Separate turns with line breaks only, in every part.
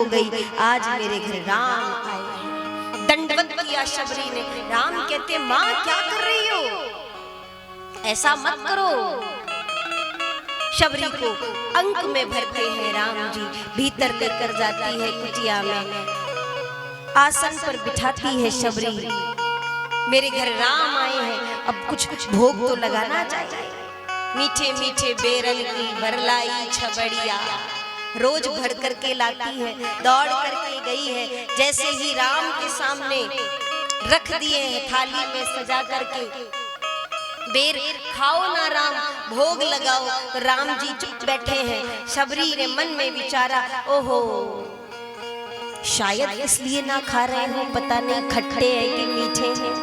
हो गई, आज मेरे घर राम आए। दंडवत किया शबरी ने। राम कहते माँ क्या कर रही हो, ऐसा मत करो। शबरी को अंक में भरते हैं राम जी, भीतर लेकर जाती है कुटिया में, आसन पर बिठाती है शबरी। मेरे घर राम आए हैं, अब कुछ भोग तो लगाना चाहिए। मीठे मीठे बेरंग की भरलाई छबड़िया रोज भर करके लाती है, दौड़ करके गई है। जैसे ही राम के सामने रख दिए हैं थाली में सजा करके, बेर खाओ ना राम, भोग लगाओ। तो राम जी चुप बैठे हैं। शबरी ने मन में विचारा, ओहो शायद इसलिए ना खा रहे हो, पता नहीं खट्टे हैं कि मीठे हैं।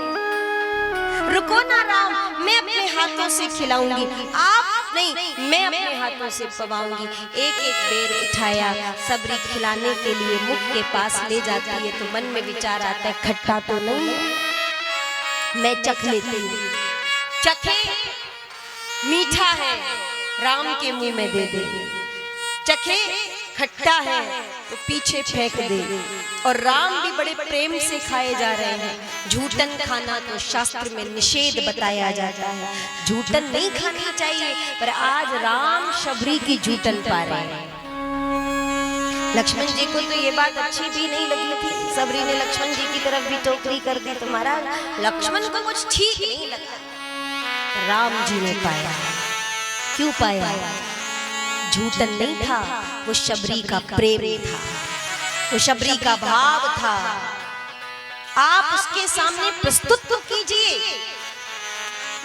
रुको ना राम, मैं अपने हाथों से खिलाऊंगी, आप नहीं, मैं अपने हाथों से पवाऊंगी। एक एक बेर उठाया, शबरी खिलाने के लिए मुख के पास ले जाती है तो मन में विचार आता है खट्टा तो नहीं है, मैं चख लेती हूँ। चखे, मीठा है, राम के मुंह में दे दे। चखे, खट्टा है तो पीछे फेंक दे। और राम भी बड़े प्रेम से खाए जा रहे हैं। झूठन खाना तो शास्त्र में निषेध बताया जाता है, झूठन नहीं खानी चाहिए, पर आज राम शबरी की झूठन पा रहे हैं। लक्ष्मण जी को तो ये बात अच्छी भी नहीं लगी थी, शबरी ने लक्ष्मण जी की तरफ भी टोकरी कर दी, तो महाराज लक्ष्मण को कुछ ठीक नहीं लगा। राम जी ने पाया। क्यों पाया? झूठन नहीं था, वो शबरी का प्रेम था, वो शबरी का भाव था। आप उसके सामने प्रस्तुत तो कीजिए,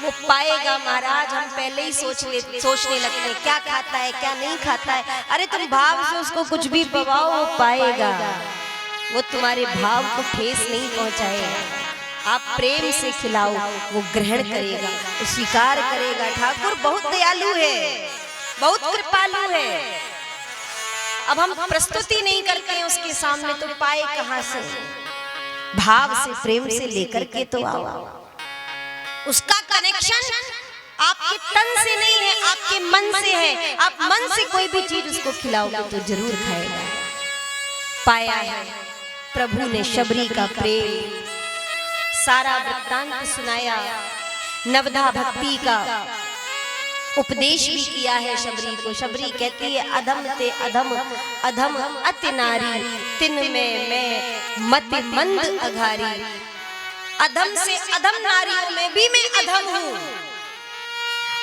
वो पाएगा। महाराज हम पहले ही सोचने लगते हैं क्या खाता है क्या नहीं खाता है। अरे तुम भाव से उसको कुछ भी पवाओ, वो पाएगा। वो तुम्हारे भाव को ठेस नहीं पहुंचाएगा। आप प्रेम से खिलाओ, वो ग्रहण करेगा, वो स्वीकार करेगा। ठाकुर बहुत दयालु है, बहुत कृपालु है। अब हम प्रस्तुति नहीं करते हैं उसके सामने, तो पाए कहां से? भाव से प्रेम से लेकर के तो आओ। उसका कनेक्शन आपके तन से नहीं है, आपके मन से है। आप मन से कोई भी चीज उसको खिलाओगे तो जरूर खाएगा। पाया है प्रभु ने शबरी का प्रेम, सारा वृत्तांत सुनाया, नवधा भक्ति का उपदेश भी किया है शबरी को। शबरी कहती है अधम ते अधम, अधम अति नारी, तिन में मैं मति मंद अघारी। अधम से अधम नारियों में भी मैं अधम हूँ,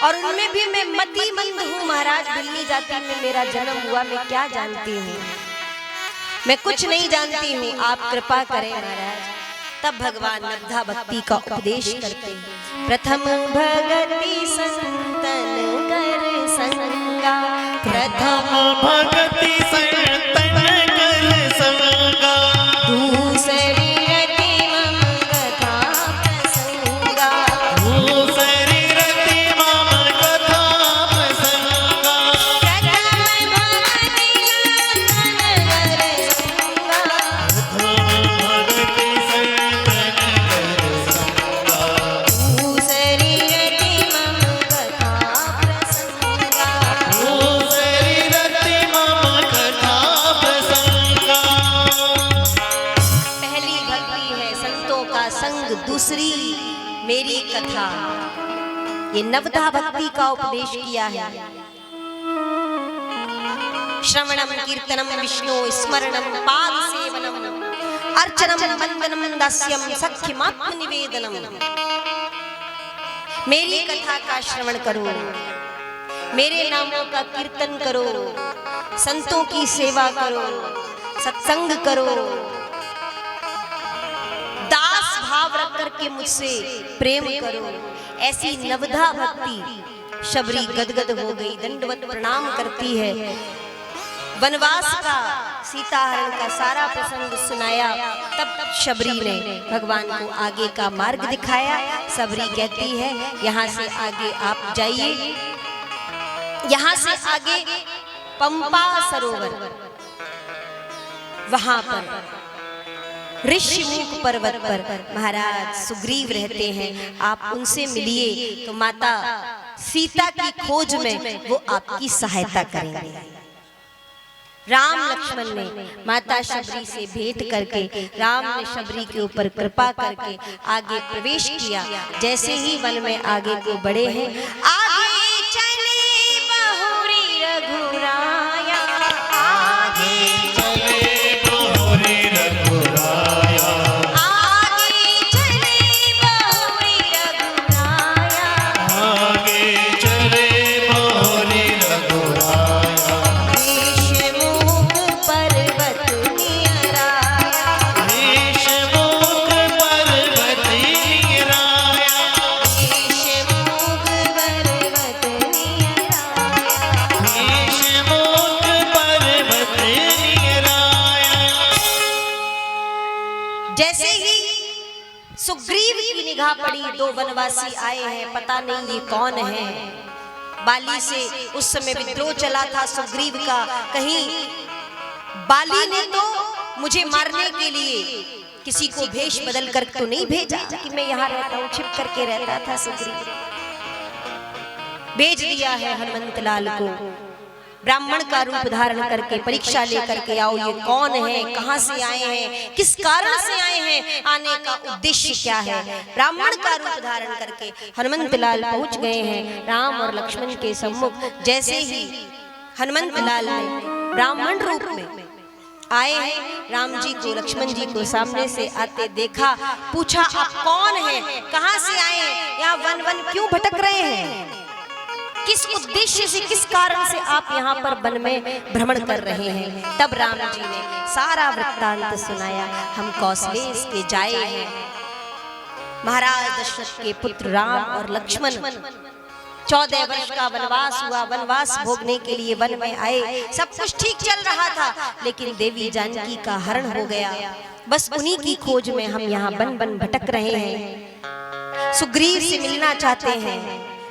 और उनमें भी मैं मति मंद हूँ। महाराज बिल्ली जाति में मेरा जन्म हुआ, मैं क्या जानती हूँ, मैं कुछ नहीं जानती हूँ, आप कृपा करें महाराज। तब भगवान नवधा भक्ति का उपदेश करते हैं। प्रथम भगति संतन कर संगा,
प्रथम भगति संतन कर संगा,
दूसरी रति मम कथा प्रसंगा,
दूसरी रति मम कथा प्रसंगा,
प्रथम भगति संतन कर संगा,
भगति संतन कर संगा,
दूसरी रति मम कथा प्रसंगा,
दूसरी रति मम कथा प्रसंगा।
पहली भक्ति है संतों का संग, दूसरी मेरी कथा। ये नवधा भक्ति का उपदेश किया है। श्रवणम कीर्तनम विष्णु स्मरणम पाद सेवनम अर्चनम वंदनम दास्यम सख्यमात्म निवेदनम। मेरी कथा का श्रवण करो, मेरे नामों का कीर्तन करो, संतों की सेवा करो, सत्संग करो, दास भाव रख करके मुझसे प्रेम करो। ऐसी नवधा भक्ति। शबरी गदगद हो गई, दंडवत प्रणाम करती है। वनवास का, सीताहरण का सारा प्रसंग सुनाया। तब शबरी ने भगवान को आगे का मार्ग दिखाया। शबरी कहती है यहाँ से आगे आप जाइए, यहाँ से आगे पंपा सरोवर, वहां पर ऋषिमुख पर्वत पर महाराज सुग्रीव रहते हैं, आप उनसे मिलिए तो माता सीता की खोज में वो आपकी सहायता करेंगे। राम लक्ष्मण ने माता शबरी से भेंट करके राम ने शबरी के ऊपर कृपा करके आगे प्रवेश किया। जैसे ही वन में आगे को बढ़े हैं, आगे चले बहुरी रघुराया, आगे
चले बहुरी रघुराया,
आगे चले बहुरी रघुराया,
आगे चले बहुरी रघुराया।
ऋषमुख पर्वत नियराया,
ऋषमुख पर्वत नियराया,
ऋषमुख पर्वत नियराया।
ऋषमुख पर्वत नियराया।
जैसे ही सुग्रीव की निगाह पड़ी, दो वनवासी आए हैं, पता नहीं ये कौन है। बाली से उस समय विद्रोह चला था सुग्रीव का, कहीं बाली ने तो मुझे मारने के लिए किसी को भेष बदल कर तो नहीं भेजा कि मैं यहाँ रहता हूँ, छिप करके रहता था सुग्रीव। भेज दिया है हनुमंत लाल को, ब्राह्मण का रूप धारण करके परीक्षा लेकर के आओ, ये कौन है, कहां से आए हैं, किस कारण से आए हैं, आने का उद्देश्य क्या है। ब्राह्मण का रूप धारण करके हनुमंत लाल पहुंच गए हैं राम और लक्ष्मण के सम्मुख। जैसे ही हनुमंत लाल ने ब्राह्मण रूप में आए हैं, राम जी को लक्ष्मण जी को सामने से आते देखा, पूछा आप कौन हैं, कहां से आए हैं, यहाँ वन वन क्यों भटक रहे हैं, किस उद्देश्य से, किस कारण से आप यहाँ पर वन में भ्रमण कर रहे हैं। तब राम जी ने सारा वृत्तांत सुनाया। हम कौशलेश के जाए हैं, महाराज दशरथ के पुत्र राम और लक्ष्मण 14 वर्ष का वनवास हुआ, वनवास भोगने के लिए वन में आए, सब कुछ ठीक चल रहा था, लेकिन देवी जानकी का हरण हो गया। बस उन्हीं की खोज में हम यहाँ बन बन भटक रहे हैं, सुग्रीव से मिलना चाहते हैं,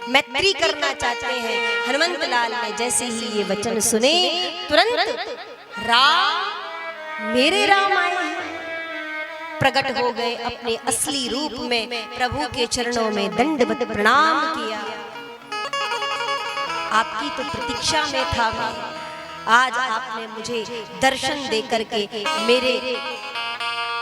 मैत्री करना चाहते हैं। हनुमंत लाल ने जैसे ही ये वचन सुने, तुरंत राम, मेरे राम आए हैं, प्रकट हो गए अपने असली रूप में, प्रभु के चरणों में दंडवत प्रणाम किया। आपकी तो प्रतीक्षा में था मैं, आज आपने मुझे दर्शन दे करके मेरे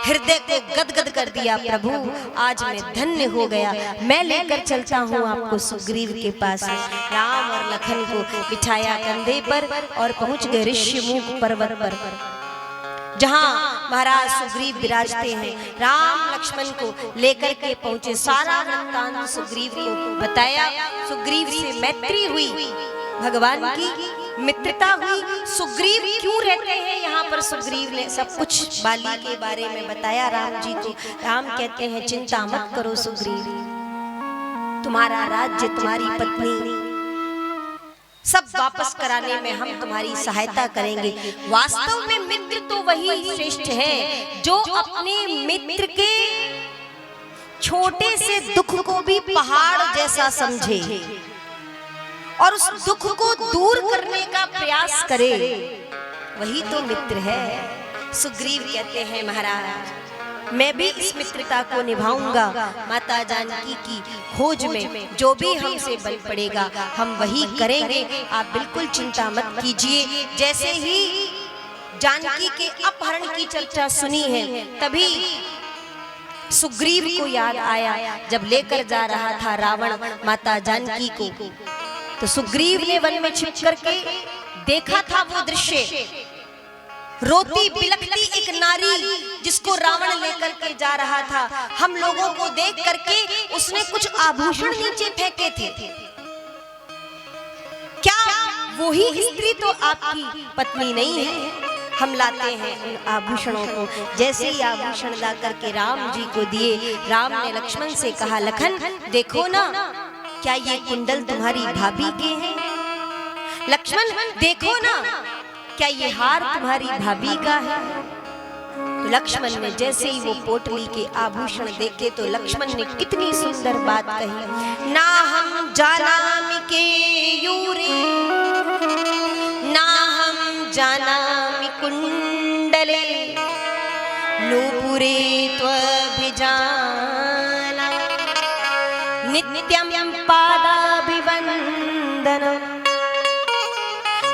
हृदय को गदगद कर दिया। प्रभु आज मैं धन्य हो गया, मैं लेकर चलता हूँ आपको सुग्रीव के पास। राम और लखन को बिठाया कंधे पर और पहुंच गए ऋषमुख पर्वत पर, जहाँ महाराज सुग्रीव विराजते हैं। राम लक्ष्मण को लेकर के पहुंचे, सारा वृत्तांत सुग्रीव को बताया। सुग्रीव से मैत्री हुई, भगवान की मित्रता हुई। सुग्रीव क्यों रहते हैं यहाँ पर, सुग्रीव ने सब कुछ बाली के बारे में बताया राम जी को। राम कहते हैं चिंता मत करो सुग्रीव, तुम्हारा राज्य, तुम्हारी पत्नी सब वापस कराने में हम तुम्हारी सहायता करेंगे। वास्तव में मित्र तो वही श्रेष्ठ है जो अपने मित्र के छोटे से दुख को भी पहाड़ जैसा समझे और उस दुख को दूर करने का प्रयास करे, वही तो मित्र है। सुग्रीव कहते हैं महाराज मैं भी इस मित्रता को निभाऊंगा, माता जानकी की खोज में जो भी हमसे बल पड़ेगा हम वही करेंगे, आप बिल्कुल चिंता मत कीजिए। जैसे ही जानकी के अपहरण की चर्चा सुनी है, तभी सुग्रीव को याद आया, जब लेकर जा रहा था रावण माता जानकी को, तो सुग्रीव ने वन में छिप करके देखा था वो दृश्य, रोती बिलखती एक नारी जिसको रावण लेकर के जा रहा था। हम लोगों को देख करके उसने कुछ आभूषण नीचे फेंके थे। क्या वही स्त्री तो आपकी पत्नी नहीं है? हम लाते हैं उन आभूषणों को। जैसे ही आभूषण ला करके राम जी को दिए, राम ने लक्ष्मण से कहा लखन देखो ना, क्या ये कुंडल तुम्हारी भाभी के हैं? लक्ष्मण देखो ना, क्या ये हार तुम्हारी भाभी का है? तो लक्ष्मण ने जैसे ही वो पोटली के आभूषण देखे तो लक्ष्मण ने कितनी सुंदर बात कही, ना हम जानामि के यूरे, ना हम जानामि कुंडले, नूपुरे त्वभिजाना, नित्यं पादाभिवंदनम्।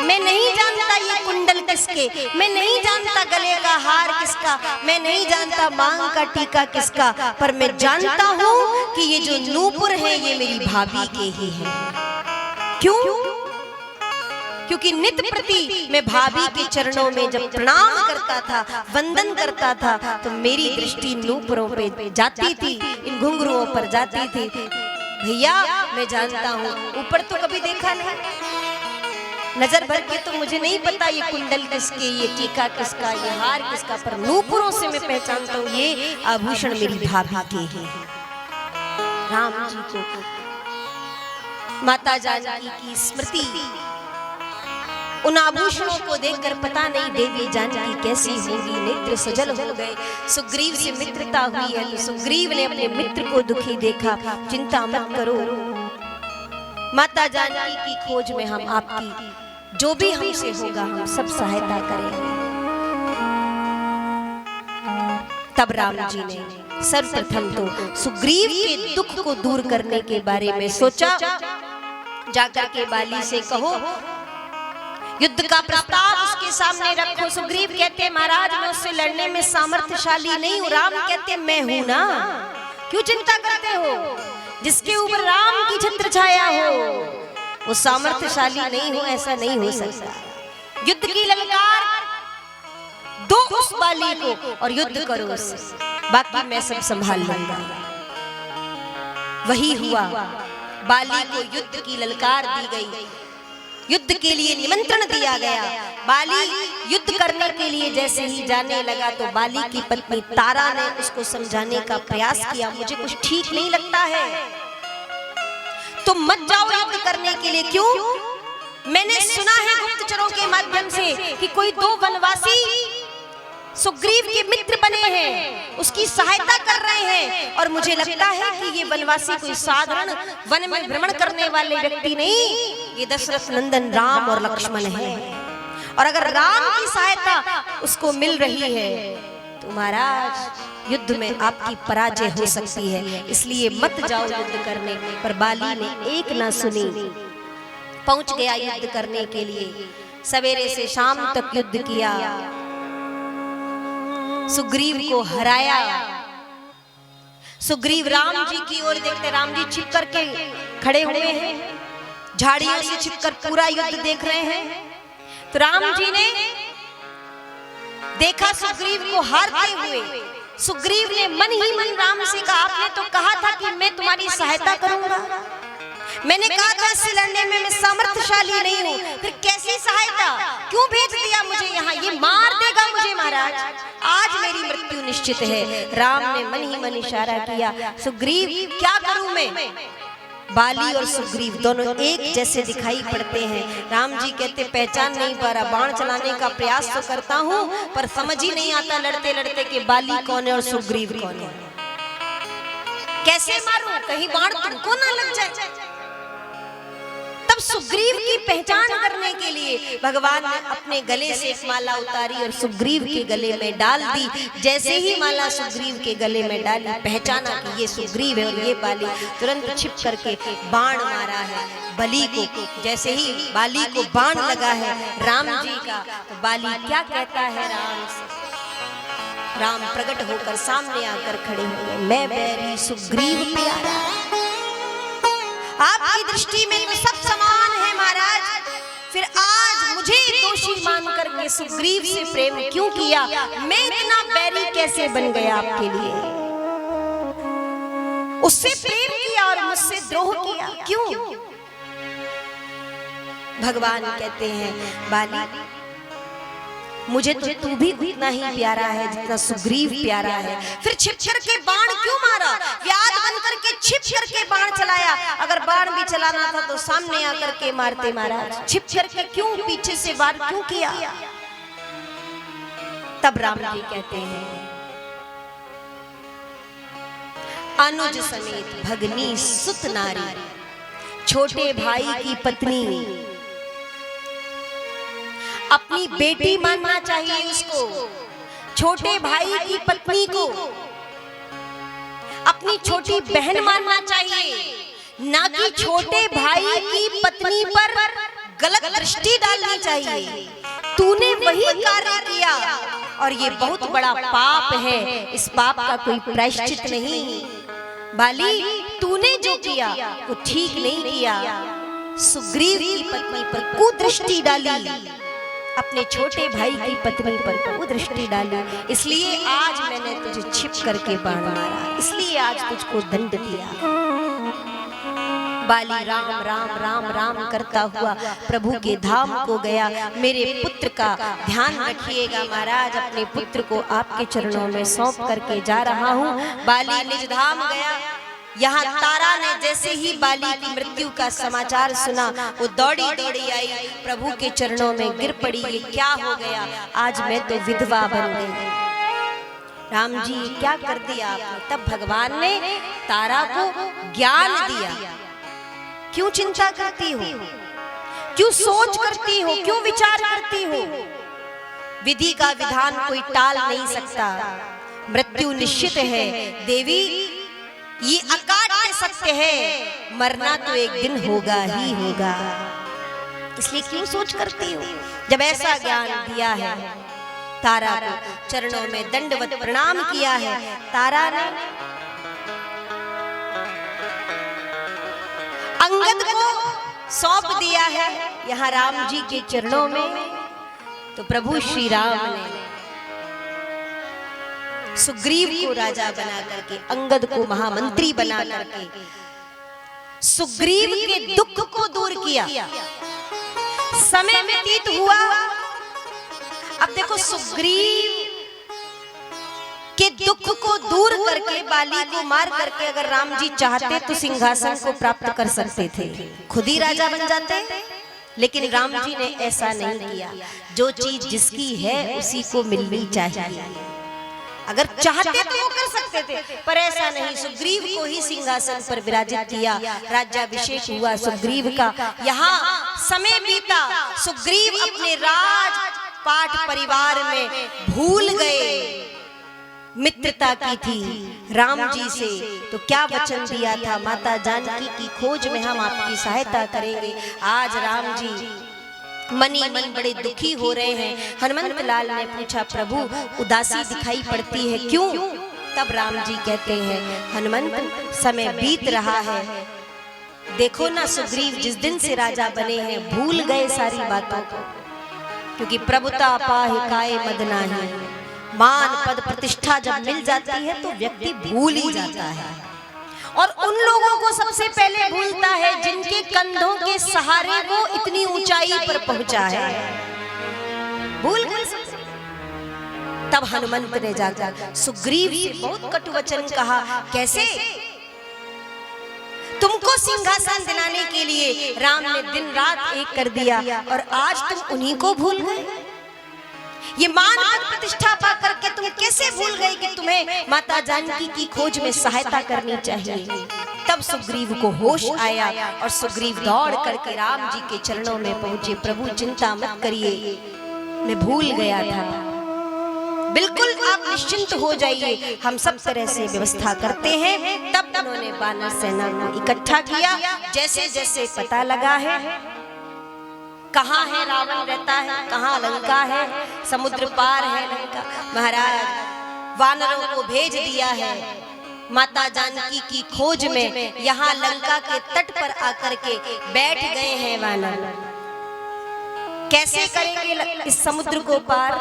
मैं नहीं जानता ये कुंडल किसके, मैं नहीं जानता गले का हार किसका, मैं नहीं जानता मांग का टीका किसका, पर मैं जानता हूँ कि ये जो नूपुर है ये मेरी भाभी के ही है। क्यों? क्योंकि नित्य प्रति मैं भाभी के चरणों में जब प्रणाम करता था, वंदन करता था, तो मेरी दृष्टि नूपुरों पे जाती थी, इन घुंघरुओं पर जाती थी। भैया मैं जानता हूँ, ऊपर तो कभी देखा नहीं, नजर भर के तो मुझे नहीं पता ये कुंडल किसके, ये टीका किसका, ये हार किसका, पर नूपुरों से मैं पहचानता हूँ ये आभूषण मेरी भाभी के ही है। राम जी को माता जानकी की स्मृति, उन आभूषणों को देखकर पता नहीं देवी जानकी कैसी होगी, नेत्र सजल हो गए। सुग्रीव से मित्रता हुई है तो सुग्रीव ने अपने मित्र को दुखी देखा, चिंता मत करो, माता जानकी की खोज में हम आपकी जो भी हमसे होगा हम सब सहायता करेंगे। तब राम जी ने सर्वप्रथम तो सुग्रीव के दुख को दूर करने के बारे में सोचा। जाकर के बाली से कहो, युद्ध का प्रस्ताव उसके सामने रखो। सुग्रीव कहते महाराज मैं उससे लड़ने में सामर्थ्यशाली नहीं हूँ। राम कहते मैं हूं ना, क्यों चिंता करते हो? जिसके ऊपर राम की छत्र छाया हो वो सामर्थ्यशाली नहीं हो, ऐसा नहीं हो सकता। युद्ध की ललकार दो उस बाली को और युद्ध करो उससे, बाकी मैं सब संभाल लूंगा। वही हुआ, बाली को युद्ध की ललकार दी गई, युद्ध के लिए निमंत्रण दिया गया। बाली युद्ध करने के लिए जैसे ही जाने लगा तो बाली की पत्नी तारा ने उसको समझाने का प्रयास किया, मुझे कुछ ठीक नहीं लगता है, तुम मत जाओ युद्ध करने के लिए। क्यों? मैंने सुना है गुप्तचरों के माध्यम से कि कोई दो वनवासी सुग्रीव के मित्र बने हैं, उसकी सहायता कर रहे हैं, और मुझे लगता है कि ये वनवासी कोई साधारण वन में भ्रमण करने वाले व्यक्ति नहीं, ये दशरथ नंदन राम और लक्ष्मण है। और अगर राम की सहायता उसको मिल रही है तो महाराज युद्ध में आपकी पराजय हो सकती है, इसलिए मत जाओ युद्ध करने। पर बाली ने एक ना सुनी, पहुंच गया युद्ध करने के लिए। सवेरे से शाम तक युद्ध किया, सुग्रीव को हराया। सुग्रीव राम जी की ओर देखते, राम जी छिप करके खड़े हुए हैं, झाड़ियों से छिपकर पूरा युद्ध देख रहे हैं। तो राम जी ने देखा सुग्रीव को हारते हुए। सुग्रीव ने मन ही मन राम से कहा, आपने तो कहा था कि मैं तुम्हारी सहायता करूंगा, मैंने कहा था इससे लड़ने में मैं सामर्थ्यशाली नहीं हूँ, फिर कैसी सहायता? क्यों भेज दिया मुझे यहाँ? ये मार देगा मुझे महाराज, आज मेरी मृत्यु निश्चित है। राम ने मन ही मन इशारा किया, सुग्रीव क्या करूं मैं? बाली और सुग्रीव दोनों एक जैसे दिखाई पड़ते हैं। राम जी कहते पहचान नहीं पा रहा, बाण चलाने का प्रयास तो करता हूँ पर समझ ही नहीं आता लड़ते लड़ते कि बाली कौन है और सुग्रीव कौन है। कैसे मारूं, कहीं बाण तुमको ना लग जाए। तब सुग्रीव की पहचान करने के लिए भगवान ने अपने गले से एक माला उतारी और सुग्रीव के गले में डाल दी। जैसे ही माला सुग्रीव के गले में डाली, पहचाना कि ये सुग्रीव है और ये बाली। तुरंत छिप करके बाण मारा है बलि को। जैसे ही बाली को बाण लगा है राम जी का, तो बाली क्या कहता है राम से? राम प्रकट होकर सामने आकर खड़े हुए, मैं बैरी सुग्रीव प्यारा। आपकी दृष्टि में तो सब समान है महाराज, फिर आज मुझे दोषी मान करके सुग्रीव से प्रेम क्यों किया? मैं इतना बैरी कैसे बन गया आपके लिए? उससे प्रेम किया और मुझसे द्रोह किया, क्यों? भगवान कहते हैं बाली, मुझे तो तू भी उतना ही प्यारा है जितना सुग्रीव प्यारा है, फिर छिप करके बाण क्यों मारा? व्याध बन करके छिप करके बाण चलाया। अगर बाण भी चलाना था तो सामने आकर के मारते महाराज, छिप करके क्यों पीछे से वार क्यों किया? तब राम जी कहते हैं, अनुज समेत भगनी सुत नारी, छोटे भाई की पत्नी अपनी बेटी मानना चाहिए उसको, छोटे भाई की पत्नी को अपनी छोटी बहन मानना चाहिए, ना कि छोटे भाई की पत्नी पर गलत दृष्टि डालनी चाहिए। तूने वही कार्य किया और ये बहुत बड़ा पाप है, इस पाप का कोई प्रायश्चित नहीं। बाली, तूने जो किया वो ठीक नहीं किया। सुग्रीव की पत्नी पर कुदृष्टि डाली, अपने छोटे भाई की पत्नी पर कुदृष्टि डाली, इसलिए आज मैंने तुझे छिप करके बाण मारा, इसलिए आज तुझको दंड दिया। बाली राम राम राम राम करता हुआ प्रभु के धाम को गया। मेरे पुत्र का ध्यान रखिएगा महाराज, अपने पुत्र को आपके चरणों में सौंप करके जा रहा हूँ। बाली निज धाम गया। यहाँ तारा ने जैसे ही बाली की मृत्यु का समाचार सुना, वो दौड़ी दौड़ी आई, प्रभु के चरणों में गिर पड़ी। ये क्या हो गया, आज मैं तो विधवा बन गई। राम जी क्या कर दिया आपने? तब भगवान ने तारा को ज्ञान दिया। क्यों चिंता करती हो, क्यों सोच करती हो, क्यों विचार करती हो? विधि का विधान कोई टाल नहीं सकता, मृत्यु निश्चित है देवी, ये अकाट्य सत्य है, मरना तो एक दिन होगा ही होगा, इसलिए क्यों सोच करती हो? जब ऐसा ज्ञान दिया है, तारा को चरणों में दंडवत प्रणाम किया है। तारा ने अंगद को सौंप दिया है यहाँ राम जी के चरणों में। तो प्रभु श्री राम ने सुग्रीव को राजा बना करके, अंगद को महामंत्री बना करके सुग्रीव के दुख को दूर किया। समय व्यतीत हुआ। अब देखो, सुग्रीव के दुख को दूर करके, बाली को मार करके अगर राम जी चाहते तो सिंहासन को प्राप्त कर सकते थे, खुद ही राजा बन जाते, लेकिन राम जी ने ऐसा नहीं किया। जो चीज जिसकी है उसी को मिलनी चाहिए। अगर चाहते तो वो कर सकते थे, पर ऐसा नहीं। सुग्रीव को ही सिंहासन पर विराजित किया, राज्याभिषेक हुआ सुग्रीव का। यहाँ समय बीता, सुग्रीव अपने राजपाट परिवार में भूल गए। मित्रता की थी राम जी से, तो क्या वचन दिया था, माता जानकी की खोज में हम आपकी सहायता करेंगे। आज राम जी मनी मन बड़े दुखी हो रहे हैं। हनुमंत लाल ने पूछा, प्रभु उदासी दिखाई पड़ती है, क्यों? तब राम जी कहते हैं, हनुमंत समय बीत रहा है, देखो ना सुग्रीव जिस दिन से राजा बने हैं भूल गए सारी बातों को, क्योंकि प्रभुता पाहि काए मद नाही, मान पद प्रतिष्ठा जब मिल जाती है तो व्यक्ति भूल ही जाता है। और उन लोगों को सबसे पहले भूलता है जिनके कंधों के सहारे वो इतनी ऊंचाई पर पहुंचा है, भूल गए। तब हनुमंत ने जाकर सुग्रीव से बहुत कटु वचन कहा, कैसे? तुमको सिंहासन दिलाने के लिए राम ने दिन रात एक कर दिया और आज तुम उन्हीं को भूल गए। ये मान पद प्रतिष्ठा पा करके तुम कैसे भूल गए कि तुम्हें माता जानकी की खोज में सहायता करनी चाहिए। तब सुग्रीव को होश आया और सुग्रीव दौड़ करके राम जी के चरणों में पहुंचे। प्रभु चिंता मत करिए, मैं भूल गया था, बिल्कुल आप निश्चिंत हो जाइए, हम सब तरह से व्यवस्था करते हैं। तब उन्होंने वानर सेना को इकट्ठा किया। जैसे जैसे पता लगा है कहाँ है रावण रहता है, कहाँ लंका है, समुद्र पार है लंका, महाराज वानरों को भेज दिया है माता जानकी की खोज में। यहाँ लंका के तट पर आकर के बैठ गए हैं वानर। कैसे करेंगे इस समुद्र को पार,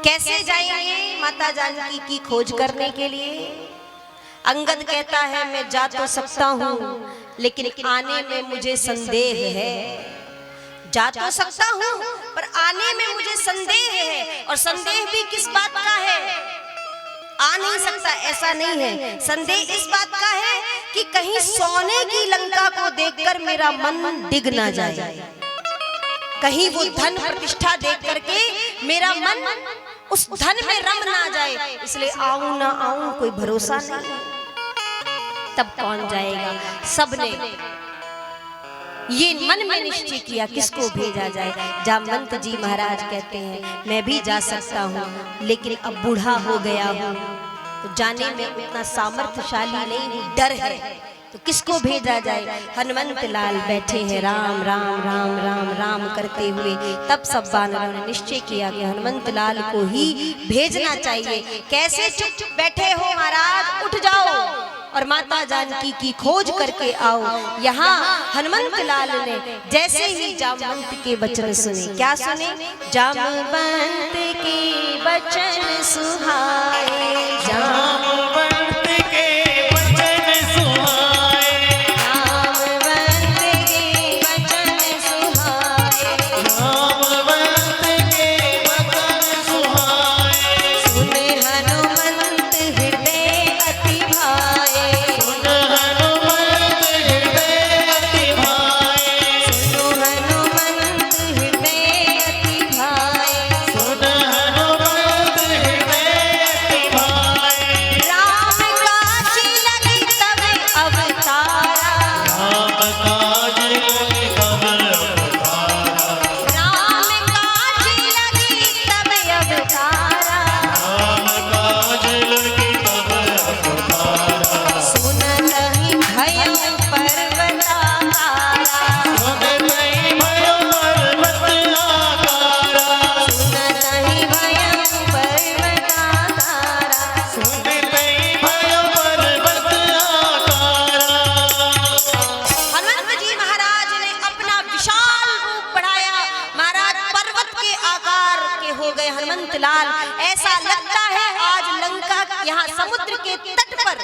कैसे जाएंगे माता जानकी की खोज करने के लिए? अंगद कहता है, मैं जा तो सकता हूँ लेकिन आने में मुझे संदेह है। जा तो सकता हूँ पर आने में मुझे संदेह है, और संदेह भी किस बात का है? आ नहीं सकता ऐसा नहीं है, संदेह इस बात का है कि कहीं सोने की लंका को देखकर मेरा मन डिग ना जाए, कहीं वो धन प्रतिष्ठा देख करके मेरा मन उस धन में रम ना जाए, इसलिए आऊं ना आऊं कोई भरोसा नहीं। तब कौन जाएगा? सबने ये मन में निश्चय किया किसको भेजा जाए। जामवंत जी महाराज कहते हैं, मैं भी जा सकता हूँ लेकिन अब बूढ़ा हो गया हूँ तो जाने में उतना सामर्थ्यशाली नहीं हूँ, डर है तो किसको भेजा जाए? हनुमंत लाल बैठे हैं राम राम राम राम राम करते हुए। तब सब वानरों ने निश्चय किया कि हनुमंत लाल को ही भेजना चाहिए। कैसे चुप चुप बैठे हो महाराज, उठ जाओ और माता जानकी की खोज करके आओ। यहाँ हनुमंत लाल ने जैसे ही जामवंत के वचन सुने, क्या सुने? जामवंत के वचन सुहाए,
जामवंत के वचन सुहाए,
जामवंत के वचन सुहाए,
जामवंत के वचन सुहाए।
सुन हनुमंत हृदय अति भाए,
सुन हनुमंत हृदय अति भाए,
सुन हनुमंत हृदय अति भाए।
सुन हनुमंत हृदय अति भाए।
राम काज लगी तब अवतारा,
राम काज लगे तब अवतारा,
राम काज लगी तब अवतारा।
राम काज लगे तब अवतारा।
सुनहि भयउ पर्वताकारा,
सुनहि भयो पर्वत आकारा,
सुनहि भयउ पर्वताकारा।
सुनहि भयो पर्वत आकारा।
हनुमंत जी महाराज ने अपना विशाल रूप बढ़ाया। महाराज पर्वत के आकार के हो गए हनुमंत लाल। ऐसा लगता है आज लंका यहाँ समुद्र के तट पर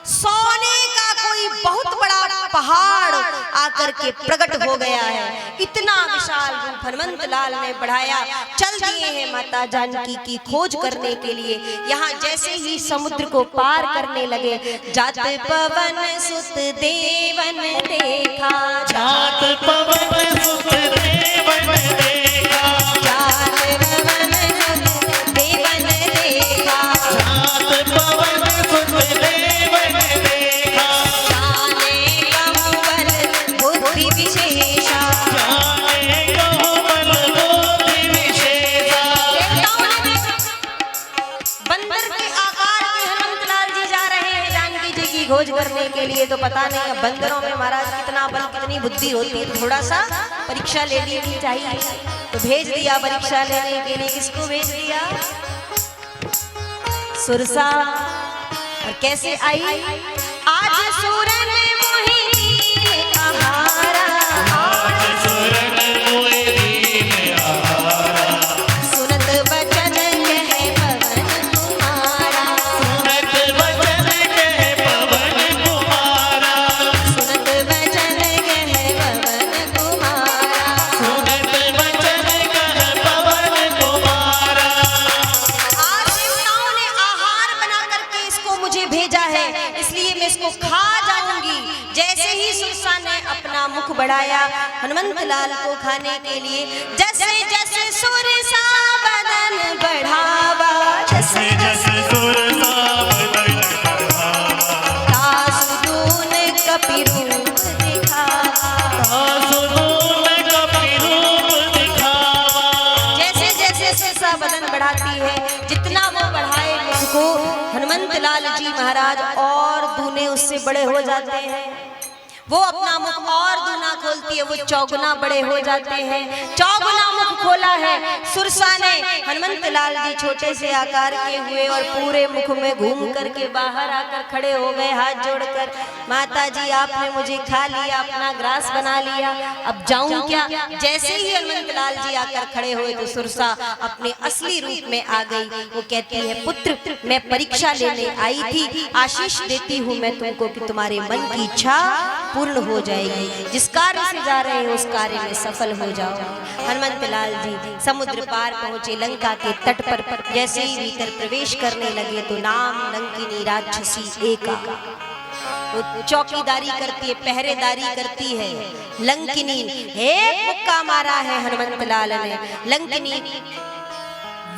सोने का कोई बहुत बड़ा पहाड़ आकर के प्रकट हो गया है। इतना विशाल रूप हनुमंत लाल ने बढ़ाया। चल दिए हैं माता जानकी की खोज करने के लिए। यहाँ जैसे ही समुद्र को पार करने लगे, जात पवन सुत देवन देखा,
जात पवन सुत देवन देखा,
जात पवन सुत देवन देखा,
जात पवन सुत देवन देखा।
जाने कहुबल बुद्धि विशेषा।
जाने कहुबल बुद्धि विशेषा।
देवताओं ने बंदर के आकार के हनुमंत लाल जी जा रहे हैं जानकी जी की खोज करने के लिए। तो पता नहीं अब बंदरों में महाराज कितना बल कितनी बुद्धि होती है। थोड़ा सा परीक्षा ले लेनी चाहिए। तो भेज दिया परीक्षा लेने के लिए। किसको भेज दिया? सुरसा। और कैसे आई? आज सूरन मोहिनी आहारा,
आज सुरन मोहि दीन आहारा,
सुनत वचन कहे पवन कुमारा,
सुनत वचन कहे पवन कुमारा,
सुनत वचन कहे पवन कुमारा।
सुनत वचन कहे पवन कुमारा।
आज देवताओं ने आहार बना करके इसको मुझे भेजा है, इसलिए मैं इसको खा जाऊंगी। जैसे ही सुरसा ने अपना मुख बढ़ाया हनुमंत लाल को खाने के लिए, जैसे जैसे सुरसा बदन बढ़ावा, जैसे
जैसे सुरसा बदन बढ़ावा,
तासुदून कपि रूप दिखावा,
तासुदून कपि रूप दिखावा।
जैसे जैसे सुरसा बदन बढ़ाती है, जितना वो बढ़ाए मुझको हनुमंत लाल जी महाराज और दूने उससे बड़े हो जाते हैं। वो अपना मुख और दूना खोलती है, वो चौगुना बड़े हो जाते हैं। चौगुना मुख खोला है सुरसा ने। हनुमंत लाल जी छोटे से आकार के हुए और पूरे मुख में घूम करके बाहर आकर खड़े हो गए हाथ जोड़कर। माता जी आपने मुझे खा लिया, अपना ग्रास बना लिया, अब जाऊं क्या? जैसे ही हनुमंत लाल जी आकर खड़े हुए तो सुरसा अपने असली रूप में आ गई। वो कहती है, पुत्र मैं परीक्षा लेने आई थी, आशीष देती हूँ मैं तुमको कि तुम्हारे मन की इच्छा पूर्ण हो जाएगी। जिस कार्य से जा रहे हो उस कार्य में सफल हो जाओ। हनुमंत लाल जी समुद्र पार पहुंचे, लंका के तट पर जैसे ही भीतर प्रवेश करने लगे तो नाम लंकिनी राक्षसी एका, वो चौकीदारी करती है, पहरेदारी करती है। लंकिनी एक मुक्का मारा है हनुमंत लाल ने। लंकिनी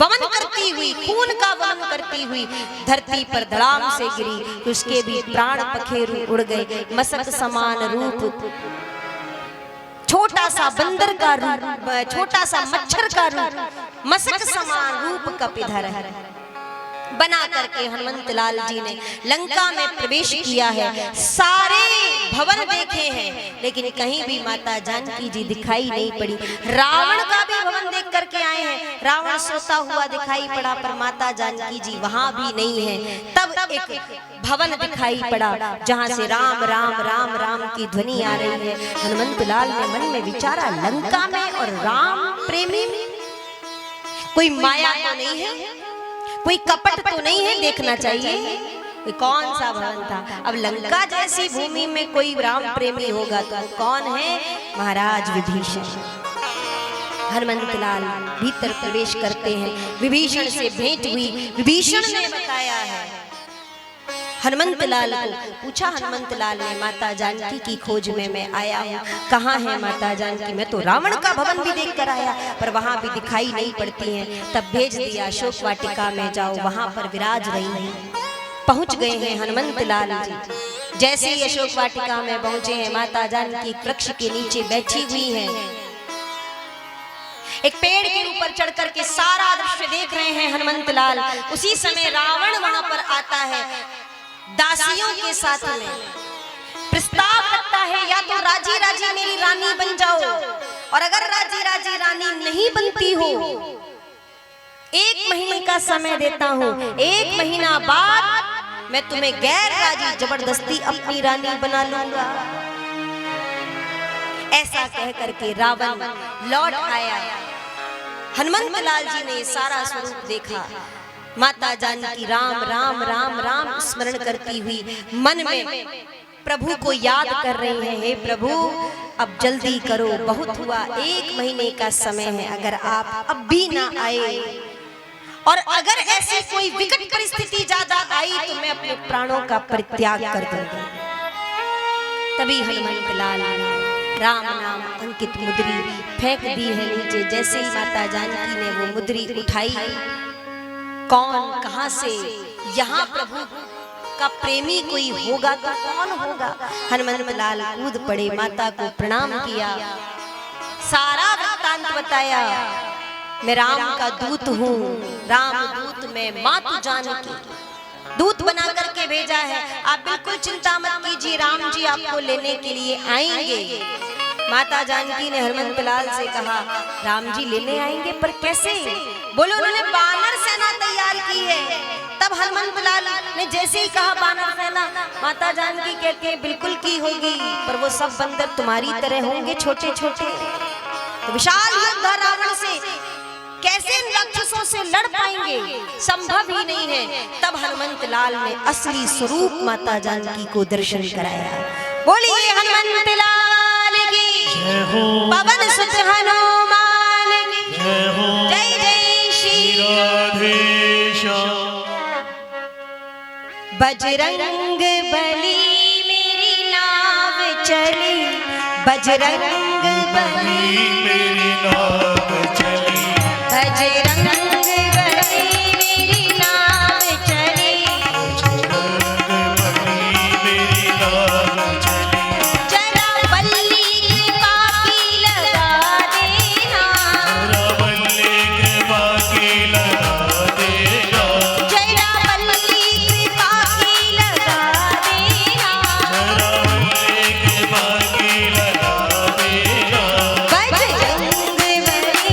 वमन करती हुई, खून का वमन करती हुई धरती पर धड़ाम से गिरी। उसके भी प्राण पखेरु उड़ गए। मसक समान रूप, छोटा सा बंदर का रूप, छोटा सा मच्छर का रूप, मसक समान रूप कपिधर है। बना करके हनुमंत लाल जी ने लंका में प्रवेश किया है। सारे भवन देखे हैं लेकिन कहीं भी माता जानकी जी दिखाई नहीं पड़ी। रावण का भी भवन देख करके आए हैं, रावण सोता हुआ दिखाई पड़ा पर माता जानकी जी वहां भी नहीं है। तब एक भवन दिखाई पड़ा जहां से राम राम राम राम की ध्वनि आ रही है। हनुमंत लाल ने मन में विचारा, लंका में और राम प्रेमी कोई माया तो नहीं है, कोई कपट तो नहीं है, देखना चाहिए कौन सा भवन था। अब लंका जैसी भूमि में कोई राम प्रेमी होगा तो कौन है? महाराज विभीषण। हनुमंत लाल भीतर प्रवेश करते हैं, विभीषण से भेंट हुई। विभीषण ने बताया है हनुमंत लाल को, पूछा हनुमंत लाल ने, माता जानकी की खोज में मैं आया हूँ, कहाँ है माता जानकी? मैं तो रावण का भवन भी देख कर आया पर वहां भी दिखाई नहीं पड़ती हैं। तब भेज दिया अशोक वाटिका में जाओ, वहां पर विराज रही हैं। पहुंच गए हैं हनुमंत लाल जी। जैसे ही अशोक वाटिका में पहुंचे हैं, माता जानकी वृक्ष के नीचे बैठी हुई हैं। एक पेड़ के ऊपर चढ़ करके सारा दृश्य देख रहे हैं हनुमंत लाल। उसी समय रावण वहां पर आता है, दासियों के साथ में प्रस्ताव रखता है, या तो राजी राजी मेरी रानी बन जाओ, और अगर राजी राजी रानी नहीं बनती हो 1 महीने का समय देता हूँ, 1 महीना बाद मैं तुम्हें गैर राजी जबरदस्ती अपनी रानी बना लूंगा। ऐसा कह करके रावण लौट आया। हनुमंत लाल जी ने सारा स्वरूप देखा। माता जानकी राम राम राम राम स्मरण करती हुई मन में प्रभु को याद कर रही है, हे प्रभु अब जल्दी करो, बहुत हुआ, 1 महीने का समय है, अगर आप अब भी ना आए और अगर ऐसी कोई विकट परिस्थिति ज्यादा आई तो मैं अपने प्राणों का परित्याग कर दूंगा। तभी हनुमंत लाल ने राम नाम अंकित मुद्री फेंक दी है नीचे। जैसे ही माता जानकी ने वो मुद्री उठाई, कौन कहां से, यहाँ प्रभु का प्रेमी कोई होगा तो कौन होगा? हनुमंत लाल कूद पड़े, माता को प्रणाम किया, सारा वृत्तांत बताया। मैं राम का दूत हूँ, राम दूत में मातु जानकी दूत बना करके भेजा है। आप बिल्कुल चिंता मत कीजिए, राम जी आपको लेने के लिए आएंगे। माता जानकी ने हनुमंत लाल से कहा, राम जी लेने आएंगे पर कैसे? बोलो उन्होंने बानर सेना तैयार की है। तब हनुमंत लाल ने जैसे ही कहा बानर सेना, माता जानकी कहते हैं बिल्कुल की होगी, पर वो सब बंदर तुम्हारी तरह होंगे, छोटे छोटे। तो विशाल योद्धा रावण से कैसे इन राक्षसों से लड़ पाएंगे? संभव ही नहीं है। तब हनुमंत लाल ने असली स्वरूप माता जानकी को दर्शन कराया। बोलिए हनुमंत लाल की
जय हो,
पवन सुत हनुमान की
जय हो,
जय जय श्री
राधेश।
बजरंग बली मेरी नाव चली, बजरंग बली
मेरी नाव चली,
बजरंग बली मेरी नाव चली,
बजरंग बली मेरी नाव चली।
जरा बल्ली कृपा की लगा देना,
जरा बल्ले कृपा की लगा देना,
जरा बल्ली कृपा की लगा देना,
जरा बल्ले कृपा की लगा देना।
बजरंग बली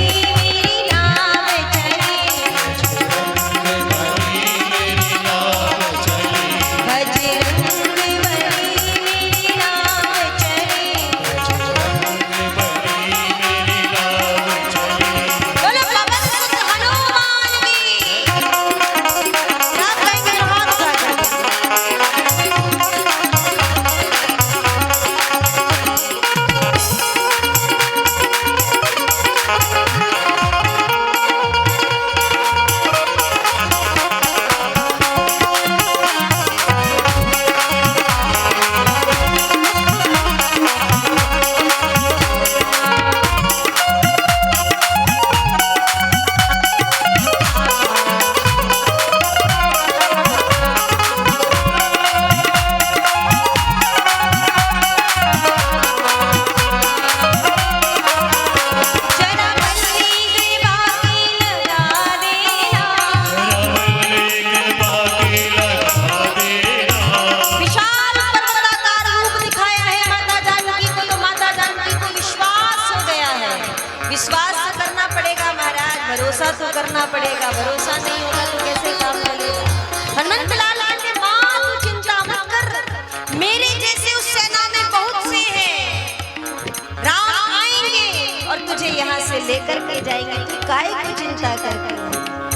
काहे को चिंता करती हो?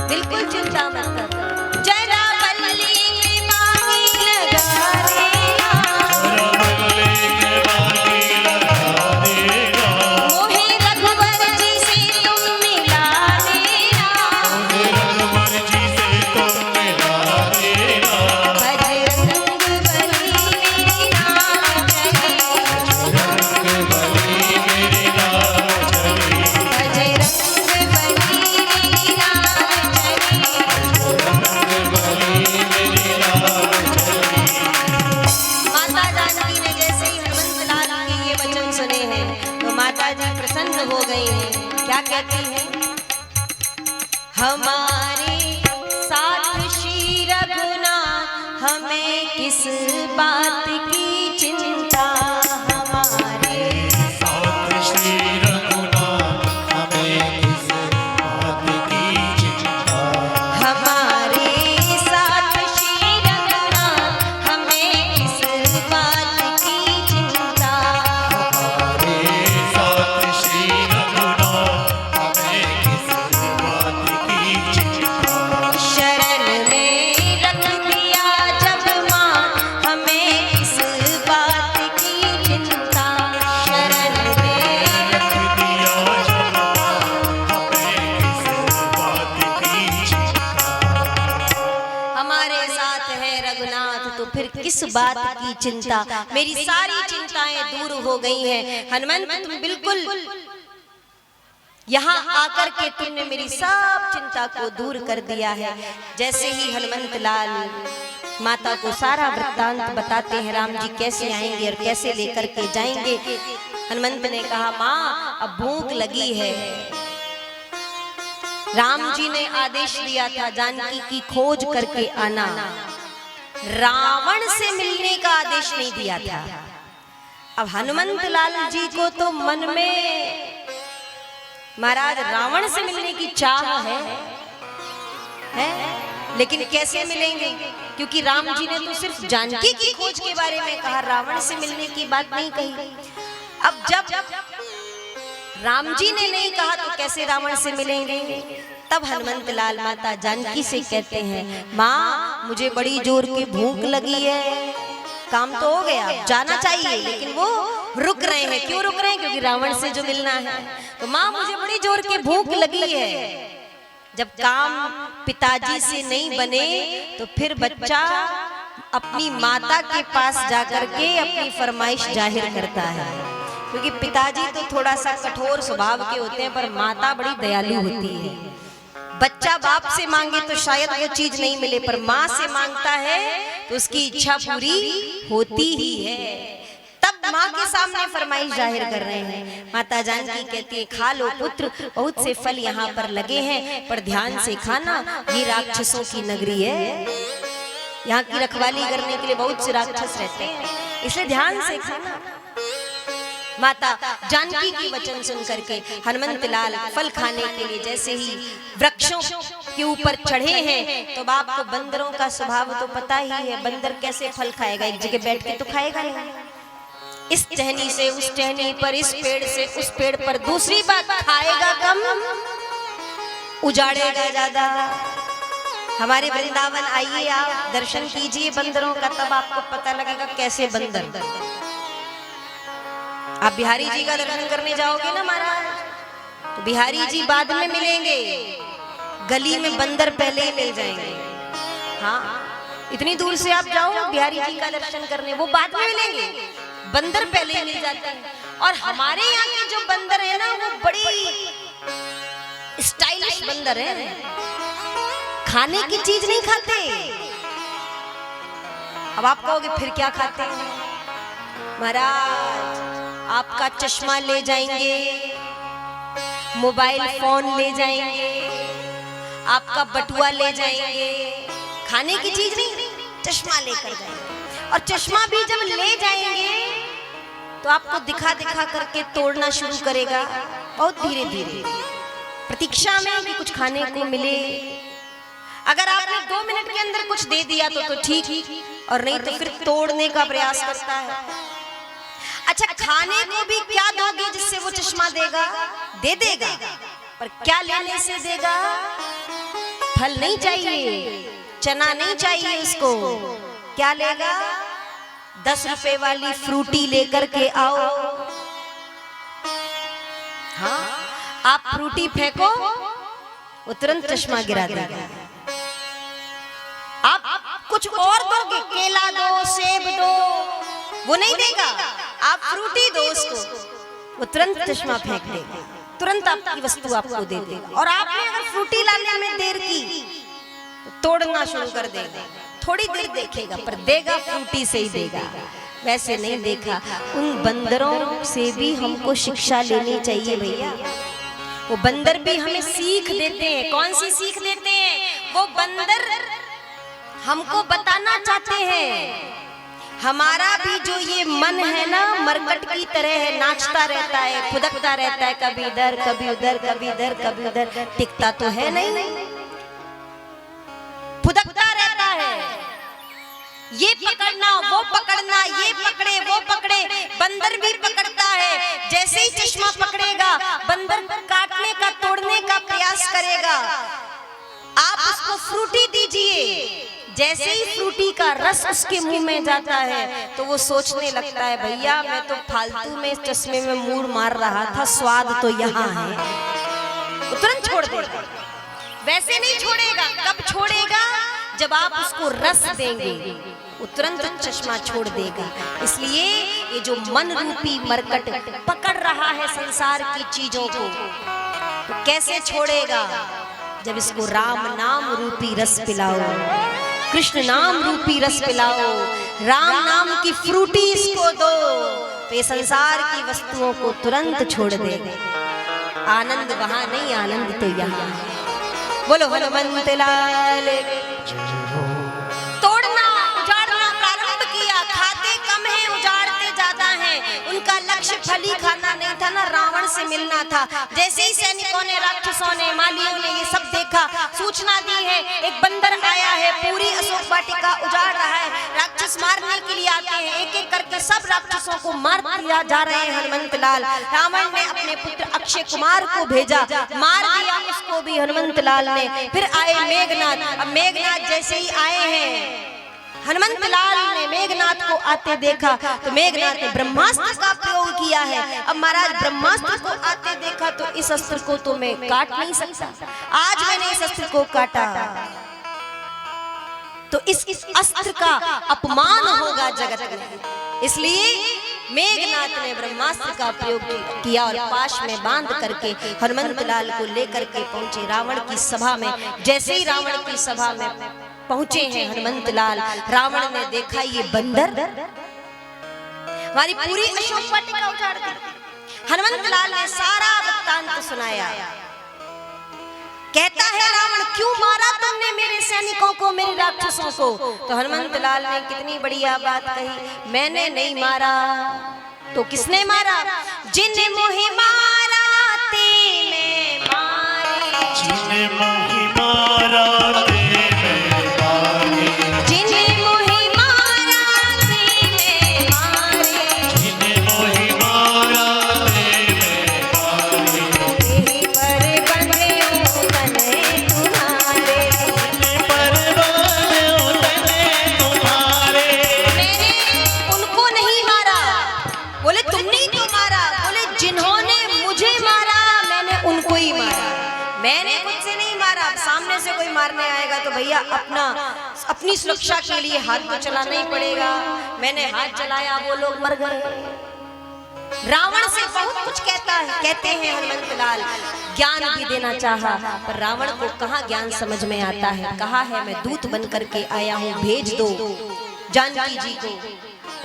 बिल्कुल चिंता मत कर। जरा बल्ली के बागी लगा देना,
बल्ले के बागी लगा देना,
मोहे रघुवर जी से तुम मिला देना,
रघुवर जी से तुम मिला देना,
बजरंग बली मेरी नाम चले,
रंग बली मेरी नाम चली,
बजरंग बली मेरी नाम चले।
रंग बली मेरी नाम चली।
माता जानकी ने जैसे ही हनुमंत लाल के ये वचन सुने हैं तो माता जी प्रसन्न हो गई हैं। क्या कहती हैं? हमारे साथ श्री रघुनाथ, हमें किस बात की चिंता, हमारे
साथ श्री रघुनाथ, हमें किस बात की चिंता,
हमारे साथ श्री रघुनाथ, हमें किस बात की चिंता,
हमारे साथ श्री रघुनाथ, हमें किस बात की चिंता,
शरण में रख दिया जब मां, हमें किस बात की चिंता, शरण में
रख दिया जब हमें किस बात की चिंता,
हमारे साथ है रघुनाथ तो फिर किस बात की चिंता, मेरी सारी चिंताएं दूर हो गई हैं। हनुमंत तुम बिल्कुल यहाँ आकर के तुमने मेरी सब चिंता को दूर कर दिया है। जैसे ही हनुमंत लाल माता को सारा वृत्तांत बताते हैं, राम जी कैसे आएंगे और कैसे लेकर के जाएंगे। हनुमंत ने कहा, माँ अब भूख लगी है। राम जी ने आदेश दिया था जानकी की खोज करके आना, रावण से मिलने का आदेश नहीं दिया था। अब हनुमंत लाल जी को तो मन में महाराज रावण से मिलने की चाह है? लेकिन कैसे मिलेंगे? क्योंकि राम जी ने तो सिर्फ जानकी की खोज के बारे में कहा, रावण से मिलने की बात नहीं कही। अब जब राम जी ने नहीं कहा तो कैसे रावण से मिलेंगे? तब हनुमंत लाल माता जानकी से कहते हैं, माँ मुझे बड़ी जोर की भूख लगी है, काम तो हो गया, जाना चाहिए, लेकिन वो रुक रहे हैं। क्यों रुक रहे हैं? क्योंकि रावण से जो मिलना है। तो माँ मुझे बड़ी जोर की भूख लगी है। जब काम पिताजी से नहीं बने तो फिर बच्चा अपनी माता के पास जाकर के अपनी फरमाइश जाहिर करता है, क्योंकि पिताजी तो थोड़ा सा कठोर स्वभाव के होते हैं पर माता बड़ी दयालु होती है। बच्चा बाप से मांगे तो शायद वो चीज नहीं मिले, पर माँ से मांगता है तो उसकी इच्छा पूरी होती ही है। तब माँ के सामने फरमाइश जाहिर कर रहे हैं। माता जानकी कहती है, खा लो पुत्र, बहुत से फल यहाँ पर लगे हैं, पर ध्यान से खाना, ये राक्षसों की नगरी है, यहाँ की रखवाली करने के लिए बहुत से राक्षस रहते हैं, इसलिए ध्यान से खाना। माता जानकी की वचन सुन करके हनुमंत लाल फल खाने के लिए जैसे ही वृक्षों के ऊपर चढ़े हैं, तो बाप को बंदरों का स्वभाव तो पता ही है, बंदर कैसे फल खाएगा, एक जगह बैठ के तो खाएगा नहीं। इस टहनी से उस टहनी पर, इस पेड़ से उस पेड़ पर, दूसरी बात खाएगा कम, उजाड़ेगा ज्यादा। हमारे वृंदावन आइए, आप दर्शन कीजिए बंदरों का, तब आपको पता लगेगा कैसे बंदर। आप बिहारी जी का दर्शन करने जाओगे ना महाराज, तो बिहारी जी बाद में मिलेंगे, गली में बंदर पहले ही मिल जाएंगे। हाँ, इतनी दूर से आप जाओ बिहारी जी का दर्शन करने, वो बाद में मिलेंगे, बंदर पहले ही मिल जाते हैं। और हमारे यहाँ के जो बंदर है ना, वो बड़ी स्टाइलिश बंदर है, खाने की चीज नहीं खाते। अब आप कहोगे फिर क्या खाते हैं? महाराज आपका चश्मा ले जाएंगे, मोबाइल फोन ले जाएंगे, आपका बटुआ ले जाएंगे, खाने की चीज नहीं, चश्मा लेकर जाएंगे। और चश्मा भी जब ले जाएंगे तो आपको दिखा दिखा करके तोड़ना शुरू करेगा, बहुत धीरे धीरे, प्रतीक्षा में कि कुछ खाने को मिले। अगर आपने 2 मिनट के अंदर कुछ दे दिया तो ठीक, और नहीं तो फिर तोड़ने का प्रयास करता है। अच्छा, खाने को भी क्या दोगे जिससे वो चश्मा देगा? दे देगा, पर क्या लेने से देगा? फल नहीं चाहिए, चना नहीं चाहिए उसको। क्या लेगा? 10 रुपए वाली फ्रूटी लेकर के आओ। हाँ, आप फ्रूटी फेंको, वो तुरंत चश्मा गिरा देगा। आप कुछ और दोगे, केला दो, सेब दो, वो नहीं देगा। आप फ्रूटी दो उसको, वो तुरंत चश्मा फेंक देगा, तुरंत आपकी वस्तु आपको दे देगा। और आपने अगर फ्रूटी लाने में देर की तो तोड़ना शुरू कर देगा। थोड़ी देर देखेगा पर देगा फ्रूटी से ही देगा, वैसे नहीं देखा। उन बंदरों से भी हमको शिक्षा लेनी चाहिए भैया। वो बंदर भी हमें सीख देते हैं। कौन सी सीख देते हैं? वो बंदर हमको बताना चाहते हैं हमारा भी जो ये मन है ना, मरकट की तरह है, नाचता रहता है, खुदकता रहता है, कभी इधर कभी उधर, कभी इधर कभी उधर, टिकता तो है नहीं, खुदकता रहता है। ये पकड़ना, वो पकड़ना, ये पकड़े, वो पकड़े। बंदर भी पकड़ता है। जैसे ही चश्मा पकड़ेगा, बंदर काटने का, तोड़ने का प्रयास करेगा। आप उसको फ्रूटी दीजिए, जैसे ही फ्रूटी का रस उसके मुंह में जाता है तो वो सोचने लगता है भैया मैं तो फालतू में चश्मे में मूड मार रहा था, स्वाद तो यहाँ है। वो तुरंत छोड़ देगा। वैसे नहीं छोड़ेगा। कब छोड़ेगा? जब आप उसको रस देंगे, वो तुरंत चश्मा छोड़ देगा। इसलिए ये जो मन रूपी मरकट पकड़ रहा है संसार की चीजों को, तो कैसे छोड़ेगा? जब इसको राम नाम रूपी रस पिलाओ, कृष्ण नाम रूपी रस पिलाओ, राम नाम की फ्रूटी इसको दो, तो ये संसार की वस्तुओं को तुरंत छोड़ देगा। आनंद वहां नहीं, आनंद तो यहाँ। बोलो हनुमंत लाल। तोड़ना, उजाड़ना प्रारंभ किया। खाते कम है, उजाड़ते ज्यादा हैं। उनका लक्ष्य फली खाना नहीं था ना, रावण से मिलना था। जैसे ही सैनिकों ने, राक्षसों ने, मालियों ने ये सब देखा, सूचना दी है एक बंदर आया है, पूरी अशोक वाटिका उजाड़ रहा है, राक्षस मारने के लिए आते हैं। एक एक करके सब राक्षसों को मार दिया जा रहे हैं। हनुमंत लाल, रावण ने अपने पुत्र अक्षय कुमार को भेजा, मार दिया उसको भी हनुमंत लाल ने। फिर आए मेघनाथ। अब मेघनाथ जैसे ही आए हैं, हनुमंत लाल ने मेघनाथ को आते देखा तो मेघनाथ ने ब्रह्मास्त्र का प्रयोग किया है। अब महाराज ब्रह्मास्त्र को आते देखा तो इस अस्त्र को तो मैं काट नहीं सकता। आज मैंने इस अस्त्र को काटा तो इस अस्त्र का अपमान होगा जगत में। इसलिए मेघनाथ ने ब्रह्मास्त्र का प्रयोग किया और पाश में बांध करके हनुमंत लाल को लेकर के पहुंचे रावण की सभा में। जैसे ही रावण की सभा में पहुंचे हैं हनुमंत लाल, रावण ने देखा ये बंदर हमारी पूरी अशोक वाटिका उजाड़ दी। हनुमंत लाल ने सारा वृत्तांत सुनाया। कहता है रावण, क्यों मारा तुमने मेरे सैनिकों को, मेरे राक्षसों को? तो हनुमंत लाल ने कितनी बढ़िया बात कही, मैंने नहीं मारा तो किसने मारा? जिन्हें मोहि मारा ते मैं मारे,
जिन्हें मोहि मारा ते मैं मारे,
जिन्हें मोहि मारा ते मैं मारे,
जिन्हें मोहि मारा ते मैं मारे,
तेहि पर बंधे तने तुम्हारे,
पर बंधे तने तुम्हारे।
मैंने उनको नहीं मारा। बोले तुमने ही तो मारा। बोले जिन्होंने मुझे मारा मैंने उनको ही मारा, मैंने खुद से नहीं मारा। सामने से कोई मारने आएगा तो भैया अपनी सुरक्षा के लिए हाथ तो चलाना ही पड़ेगा। मैंने हाथ चलाया, वो लोग मर गए। रावण से बहुत कुछ कहते हैं हनुमंत लाल, ज्ञान भी देना चाहा पर रावण को कहाँ ज्ञान समझ में आता है। कहा है मैं दूत बन करके आया हूँ, भेज दो जानकी जी को,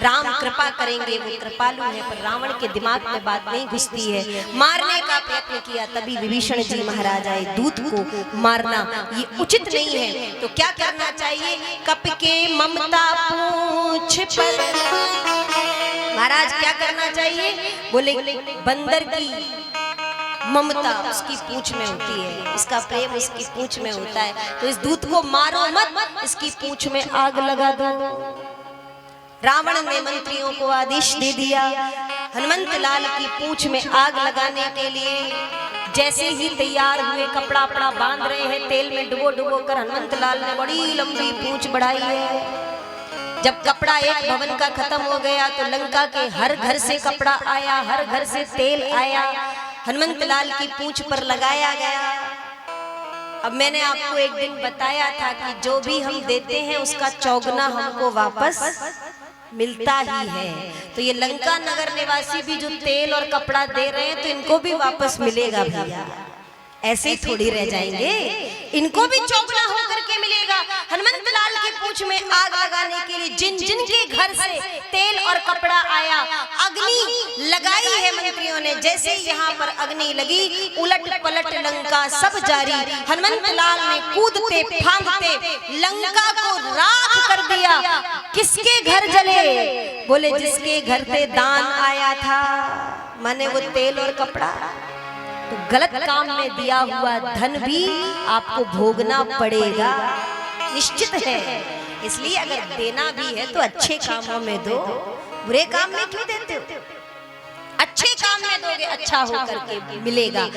राम कृपा करेंगे, वो कृपालु है। पर रावण के दिमाग में बात नहीं घुसती है। मारने का प्रयत्न किया, तभी विभीषण जी महाराज आए। दूत को मारना ये उचित नहीं है, तो क्या करना चाहिए? कप के ममता पूंछ पर, महाराज क्या करना चाहिए? बोले बंदर की ममता उसकी पूंछ में होती है, उसका प्रेम उसकी पूंछ में होता है। तो इस दूत को मारो मत, इसकी पूंछ में आग लगा दो। रावण ने मंत्रियों को आदेश दे दिया, हनुमंत लाल की पूंछ में आग लगाने के लिए जैसे ही तैयार हुए, कपड़ा अपना बांध रहे हैं, तेल में डुबो डुबो कर हनुमंत लाल ने बड़ी लंबी पूंछ बढ़ाई है। जब कपड़ा एक भवन का खत्म हो गया तो लंका के हर घर से कपड़ा आया, हर घर से तेल आया, हनुमंत लाल की पूंछ पर लगाया गया। अब मैंने आपको एक दिन बताया था कि जो भी हम देते हैं उसका चौगुना हमको वापस मिलता ही है। तो ये लंका नगर निवासी भी जो तेल और कपड़ा दे रहे हैं तो इनको भी वापस मिलेगा भैया, ऐसे ही थोड़ी रह जाएंगे, इनको भी चौगुना होकर के मिलेगा। हनुमंत लाल की पूंछ में आग लगाने के लिए जिन जिन के घर से तेल और कपड़ा आया, अग्नि लगाई है मंत्रियों ने। जैसे यहाँ पर अग्नि लगी, उलट पलट लंका सब जारी। हनुमंत लाल ने कूदते फांदते लंका को राख कर दिया। किसके घर जले? बोले जिसके घर से दान आया था, माने वो तेल और कपड़ा। तो गलत काम में दिया हुआ धन भी आपको भोगना पड़ेगा, निश्चित है। इसलिए अगर देना भी है तो अच्छे कामों में दो, बुरे काम में क्यों देते हो? अच्छे काम में दोगे, अच्छा होकर के मिलेगा।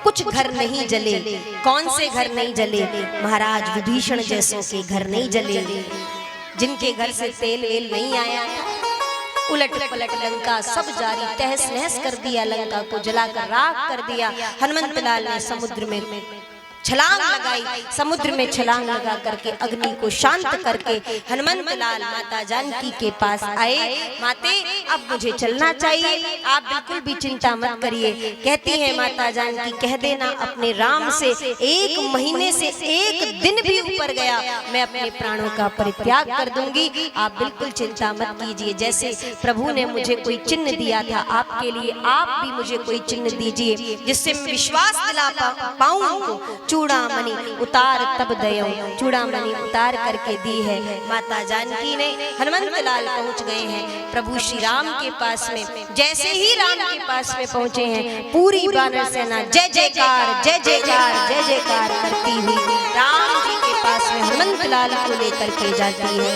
कुछ घर नहीं जले, कौन से घर नहीं जले? महाराज विभीषण जैसों के घर नहीं जले, जिनके घर से तेल वेल नहीं आया था। उलट पलट लंका सब जारी, तहस नहस कर दिया, लंका को जलाकर राख कर दिया। हनुमंत लाल ने समुद्र में छलांग लगाई, समुद्र में छलांग लगा करके अग्नि को शांत करके हनुमंत लाल माता जानकी के पास आए। माते अब मुझे चलना चाहिए, आप बिल्कुल भी चिंता मत करिए। कहती हैं माता जानकी, कह देना अपने राम से, एक महीने से एक दिन भी ऊपर गया मैं अपने प्राणों का परित्याग कर दूंगी, आप बिल्कुल चिंता मत कीजिए। जैसे प्रभु ने मुझे कोई चिन्ह दिया था आपके लिए, आप भी मुझे कोई चिन्ह दीजिए जिससे मैं विश्वास दिला पाऊं। चूड़ामणि उतार तब दयो, चूड़ामणि उतार करके दी है माता जानकी ने। हनुमंत लाल पहुंच गए हैं प्रभु श्री राम के पास में। जैसे ही राम के पास में पहुंचे हैं, पूरी वानर सेना जय जयकार जय जयकार जय जयकार करती हुई राम जी के पास में हनुमंत लाल को लेकर के जाती है।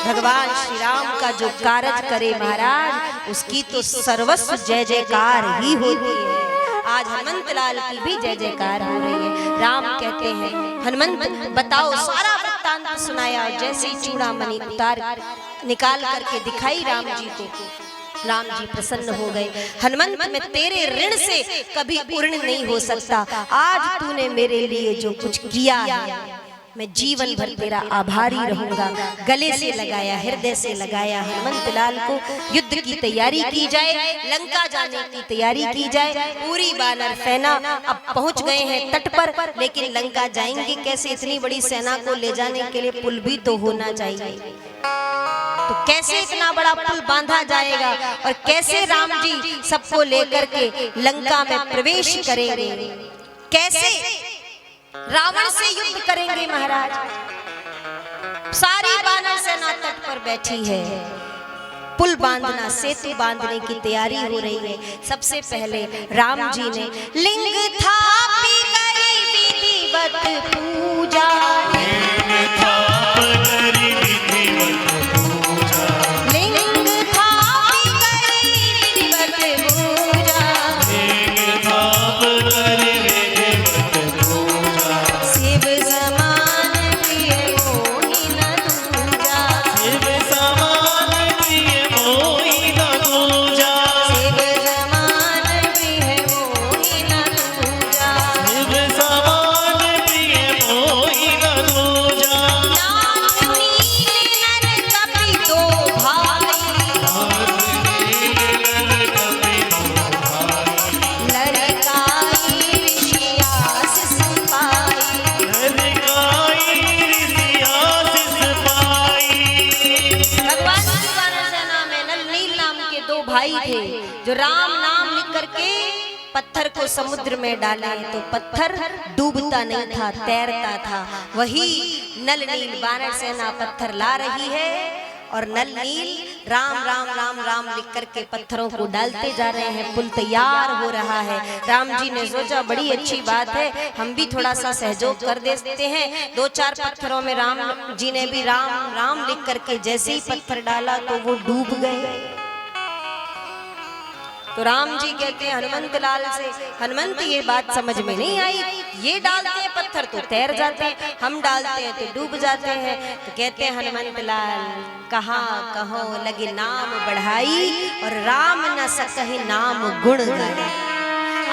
भगवान श्री राम का जो कार्य करे महाराज, उसकी तो सर्वस्व जय जयकार ही होती है। आज हनुमंत लाल की भी जय जयकार हो रही है। राम कहते हैं, हनुमंत बताओ, सारा वृत्तांत सुनाया। जैसे ही चूड़ामणि उतार निकाल करके दिखाई राम जी को, राम जी प्रसन्न हो गए। हनुमंत में तेरे ऋण से कभी पूर्ण नहीं हो सकता। आज तूने मेरे लिए जो कुछ किया है, मैं जीवन भर तेरा आभारी रहूंगा। गले से लगाया, हृदय से लगाया। हनुमंत लाल को युद्ध की तैयारी की जाए, लंका जाने की तैयारी की जाए। पूरी वानर सेना अब पहुंच गए हैं तट पर, लेकिन लंका जाएंगे कैसे? इतनी बड़ी सेना को ले जाने के लिए पुल भी तो होना चाहिए। तो कैसे इतना बड़ा पुल बांधा जाएगा और कैसे राम जी सबको लेकर के लंका में प्रवेश करेंगे? कैसे रावण से युद्ध करेंगे महाराज? सारी वानर सेना तट पर बैठी है, पुल बांधना, सेतु बांधने की तैयारी हो रही है। सबसे पहले राम जी ने लिंग थापी करी विधिवत पूजा, लिंग थापी करी विधिवत पूजा, जो राम नाम लिख करके पत्थर को समुद्र में डाले तो पत्थर डूबता नहीं था, तैरता था। वही नल नील वानर सेना पत्थर ला रही है और नल नील राम राम राम राम लिख करके पत्थरों को डालते जा रहे हैं। पुल तैयार हो रहा है। राम जी ने सोचा बड़ी अच्छी बात है, हम भी थोड़ा सा सहयोग कर देते हैं। दो चार पत्थरों में राम जी ने भी राम राम लिख करके जैसे ही पत्थर डाला तो वो डूब गए। तो राम जी कहते हैं हनुमंत लाल से, हनुमंत ये बात समझ में नहीं आई, ये डालते हैं पत्थर तो तैर जाते हैं, हम डालते हैं तो डूब जाते हैं। तो कहते हैं हनुमंत लाल कहाँ कहो लगे नाम बढ़ाई और राम न सकहे नाम गुण गाई।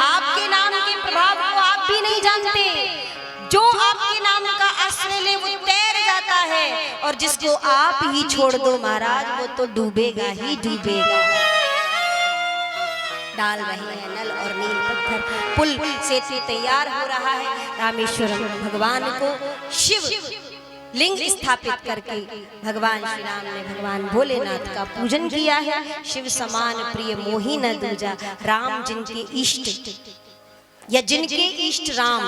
आपके नाम के प्रभाव को आप भी नहीं जानते, जो आपके नाम का आश्रय ले वो तैर जाता है, और जिसको आप ही छोड़ दो महाराज वो तो डूबेगा ही डूबेगा। डाल रहे हैं नल और नील पत्थर, पुल सेतु तैयार हो रहा है। रामेश्वरम भगवान को शिव लिंग स्थापित करके भगवान श्री राम ने भगवान भोलेनाथ का पूजन किया है। शिव समान प्रिय मोहि न दूजा, राम जिनके इष्ट या जिनके इष्ट राम,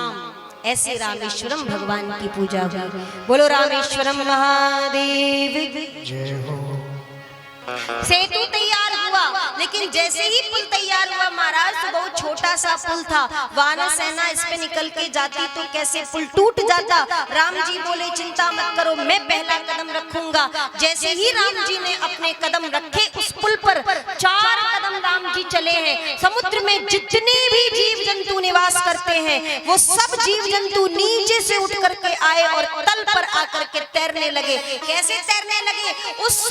ऐसे रामेश्वरम भगवान की पूजा हुई। बोलो रामेश्वरम महादेव जय हो। सेतु तैयार हुआ, लेकिन जैसे ही पुल तैयार हुआ महाराज तो बहुत छोटा सा पुल था, वानर सेना इस पे निकल के जाती तो कैसे पुल टूट जाता। राम जी बोले चिंता मत करो, मैं पहला कदम रखूंगा। जैसे ही राम जी ने अपने कदम रखे उस पुल पर, 4 कदम राम जी चले हैं, समुद्र में जितने भी जीव जंतु निवास करते हैं वो सब जीव जंतु नीचे से उठ करके आए और तल पर आकर के तैरने लगे। कैसे तैरने लगे? उस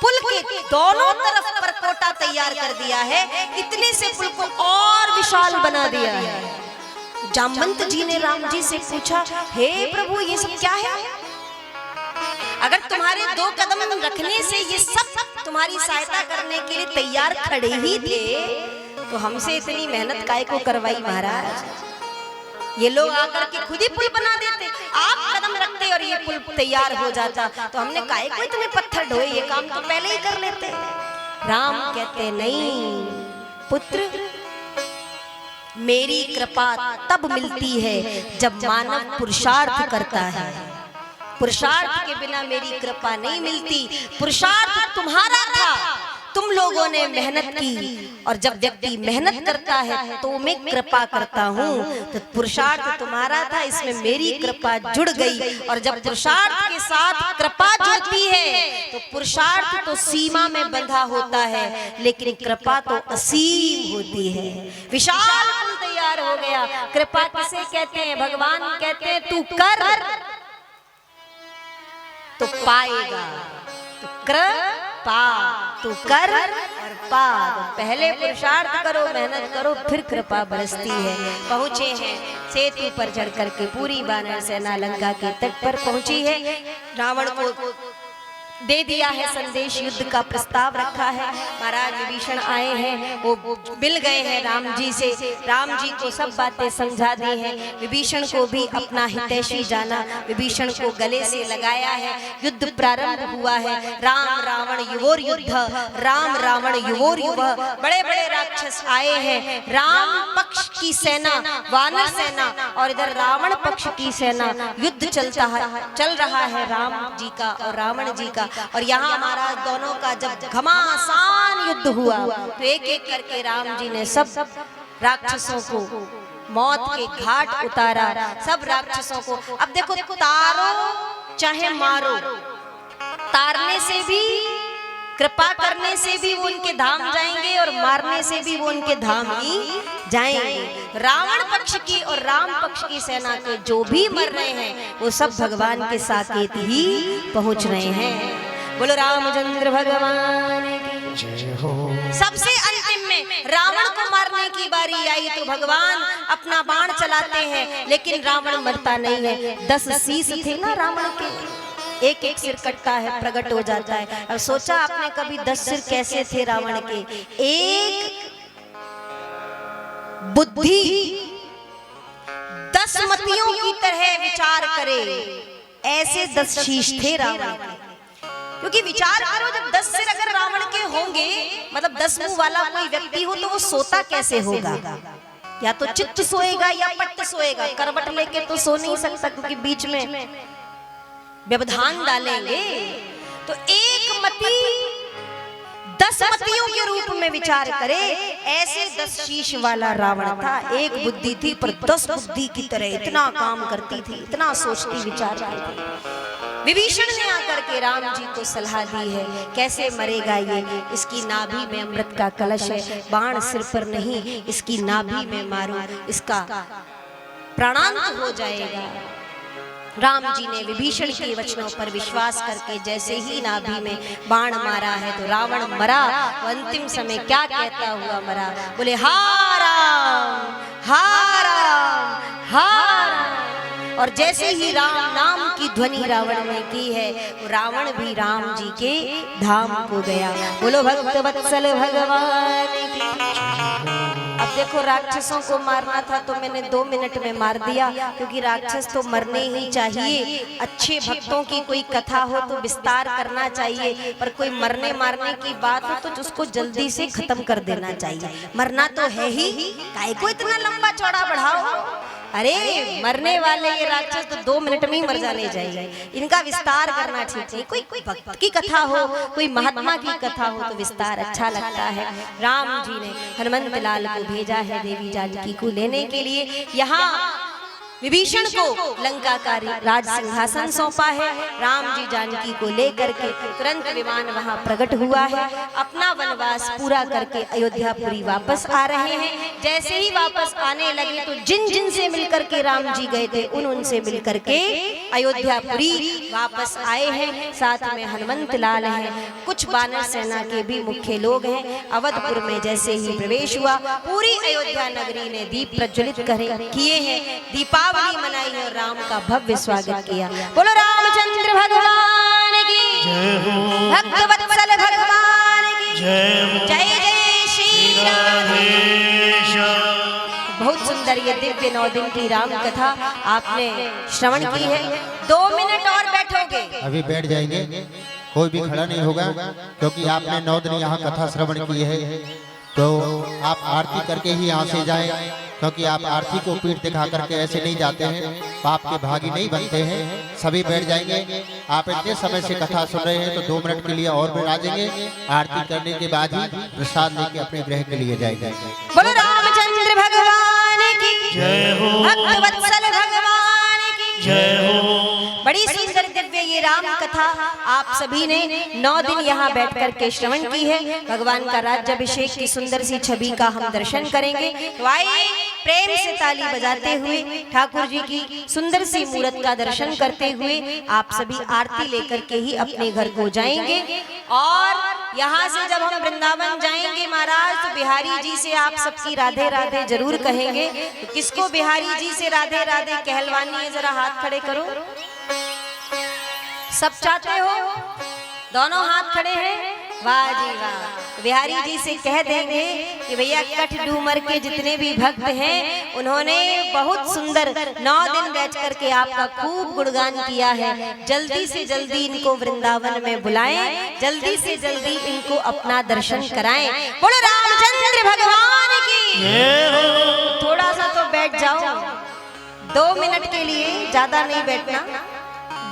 पुल के दोनों तरफ परकोटा तैयार कर दिया है, इतने से पुल को और विशाल बना दिया है। जामवंत जी ने राम जी से पूछा, हे प्रभु ये सब क्या है? अगर तुम्हारे 2 कदम रखने से ये सब तुम्हारी सहायता करने के लिए तैयार खड़े ही थे, तो हमसे इतनी मेहनत काहे को करवाई महाराज? ये लोग आकर के खुद ही पुल बना देते, आप कदम रखते और ये पुल तैयार हो जाता, तो हमने काहे को इतने पत्थर ढोए, ये काम तो पहले ही कर लेते। राम कहते नहीं पुत्र, मेरी कृपा तब मिलती है जब मानव पुरुषार्थ करता है, पुरुषार्थ के बिना मेरी कृपा नहीं मिलती। पुरुषार्थ तुम्हारा था, तुम लोगों ने मेहनत की, और जब व्यक्ति मेहनत करता है तो मैं कृपा करता हूँ। तो पुरुषार्थ तुम्हारा था, इसमें मेरी कृपा जुड़ गई, और जब पुरुषार्थ के साथ कृपा जुड़ती है तो पुरुषार्थ तो सीमा में बंधा होता है, लेकिन कृपा तो असीम होती है। विशाल पुल तैयार हो गया। कृपा किसे कहते हैं? भगवान कहते हैं तू कर तो पाएगा, तो कृपा तू कर और पा। पहले पुरुषार्थ करो, मेहनत करो, फिर कृपा बरसती है। पहुंचे हैं सेतु पर चढ़ करके, पूरी वानर सेना लंका के तट पर पहुंची है। रावण को दे दिया है संदेश, युद्ध का प्रस्ताव रखा है। महाराज विभीषण आए हैं, वो मिल गए हैं राम जी से, राम जी को सब बातें समझा दी हैं। विभीषण को भी अपना हितैषी जाना, विभीषण को गले से लगाया है। युद्ध प्रारंभ हुआ है। राम रावण युवोर युद्ध, राम रावण युवोर युव। बड़े बड़े राक्षस आए हैं। राम पक्ष की सेना, वानर सेना, और इधर रावण पक्ष की सेना। युद्ध चल रहा है राम जी का और रावण जी का। और यहाँ महाराज दोनों का जब घमासान युद्ध हुआ तो एक एक करके राम जी ने सब राक्षसों को मौत के घाट उतारा, सब राक्षसों को। अब देखो, तारो चाहे मारो, तारने से भी, कृपा करने से भी वो उनके धाम जाएंगे, और मारने से भी वो उनके धाम ही जाएंगे। रावण पक्ष की और राम पक्ष की सेना के जो भी मर रहे हैं वो सब भगवान के साकेत ही पहुंच रहे हैं। बोलो रामचंद्र भगवान की जय हो। सबसे अंतिम में रावण को मारने की बारी आई तो भगवान अपना बाण चलाते हैं, लेकिन रावण मरता नहीं है। 10 शीश थे ना रावण के, एक एक सिर कटता है, प्रकट हो जाता है। अब सोचा आपने कभी 10 सिर कैसे थे रावण के? एक बुद्धि 10 मतियों की तरह विचार करे, ऐसे 10 शीश थे रावण के। क्योंकि विचार करो, जब 10 सिर अगर रावण के होंगे, मतलब 10 मुंह वाला कोई व्यक्ति हो, तो वो सोता कैसे होगा? या तो चित्त सोएगा या पट्ट सोएगा, करवट लेके तो सो नहीं सकता, क्योंकि बीच में व्यवधान डालेंगे। तो एक मति 10 मतियों के रूप में विचार करे, ऐसे 10 शीश वाला रावण था। एक बुद्धि थी पर 10 बुद्धि की तरह इतना काम करती थी, इतना सोचती विचारती थी। विभीषण ने आकर के राम जी को सलाह दी है, कैसे मरेगा ये, इसकी नाभि में अमृत का कलश है, बाण सिर पर नहीं, इसकी नाभि में मारो, इसका प्राणांत हो जाएगा। राम जी ने विभीषण के वचनों पर विश्वास करके जैसे ही नाभि में बाण मारा है तो रावण मरा। वो अंतिम समय क्या कहता हुआ मरा, बोले हा राम हा राम हा राम। और जैसे ही राम नाम की ध्वनि रावण ने की है, वो रावण भी राम जी के धाम को गया। बोलो भक्त वत्सल भगवान की। अब देखो, राक्षसों को मारना था तो मैंने 2 मिनट में मार दिया, क्योंकि राक्षस तो मरने ही चाहिए। अच्छे भक्तों की कोई कथा हो तो विस्तार करना चाहिए, पर कोई मरने मारने की बात हो तो उसको जल्दी से खत्म कर देना चाहिए। मरना तो है ही, काहे को इतना लंबा चौड़ा बढ़ाओ। अरे मरने वाले ये राक्षस तो 2 मिनट में ही मर जाने चाहिए, इनका विस्तार करना ठीक है। कोई भक्त की कथा हो, कोई महात्मा की कथा हो तो विस्तार अच्छा लगता है। राम जी ने हनुमंत लाल को भेजा है देवी जानकी को लेने के लिए। यहाँ विभीषण को लंका का राज सिंहासन सौंपा है। राम जी जानकी को लेकर के तुरंत विमान वहां प्रकट हुआ है। अपना वनवास पूरा करके अयोध्यापुरी वापस आ रहे हैं। जैसे ही वापस आने लगे तो जिन जिन से मिलकर के राम जी गए थे उनसे मिलकर के अयोध्यापुरी वापस आए हैं। साथ में हनुमंत लाल हैं, कुछ वानर सेना के भी मुख्य लोग हैं। अवधपुर में जैसे ही प्रवेश हुआ, पूरी अयोध्या नगरी ने दीप प्रज्वलित किए हैं, दीपावली मनाई है और राम का भव्य स्वागत किया। बोलो रामचंद्र भगवान की
जय हो,
भक्त वत्सल भगवान की
जय
जय श्री राम।
श्याम।
बहुत सुंदर ये दिव्य 9 दिन की राम कथा आपने श्रवण की है। 2 मिनट और बैठोगे?
अभी बैठ जाएंगे, कोई भी खड़ा नहीं होगा, क्योंकि आपने 9 दिन यहाँ कथा श्रवण की है। तो आप आरती करके ही यहाँ से जाएं, क्योंकि आप आरती को पीठ दिखा करके ऐसे नहीं जाते हैं, पाप के भागी नहीं बनते हैं। सभी बैठ जाएंगे। आप इतने समय से कथा सुन रहे हैं तो 2 मिनट के लिए और बैठा देंगे। आरती करने के बाद ही प्रसाद लेके अपने गृह के लिए जाएंगे।
बोलो रामचंद्र भगवान की
जय हो,
भक्त वत्सल भगवान की
जय हो।
बड़ी सुंदर दिव्य ये राम कथा आप सभी ने 9 दिन यहाँ बैठ कर के श्रवण की है। भगवान का राज्याभिषेक की सुंदर सी छवि का हम दर्शन करेंगे। तो आइए प्रेम से ताली बजाते हुए ठाकुर जी की सुंदर सी मूर्त का दर्शन करते हुए आप सभी आरती लेकर के ही अपने घर को जाएंगे। और यहाँ से जब हम वृंदावन जाएंगे महाराज, तो बिहारी जी से आप सबकी राधे राधे जरूर कहेंगे। तो किसको बिहारी जी से राधे राधे कहलवानी है? जरा हाथ खड़े करो। सब चाहते हो? दोनों हाथ खड़े हैं? वाह जी वाह। बिहारी जी से कह देंगे कि भैया कठ डूमर के जितने भी भक्त हैं उन्होंने बहुत सुंदर 9 दिन बैठ करके आपका खूब गुणगान किया है। जल्दी से जल्दी इनको वृंदावन में बुलाएं, जल्दी से जल्दी इनको अपना दर्शन कराएं। बोलो रामचंद्र भगवान की। थोड़ा सा तो बैठ जाओ, 2 मिनट के लिए, ज्यादा नहीं बैठना,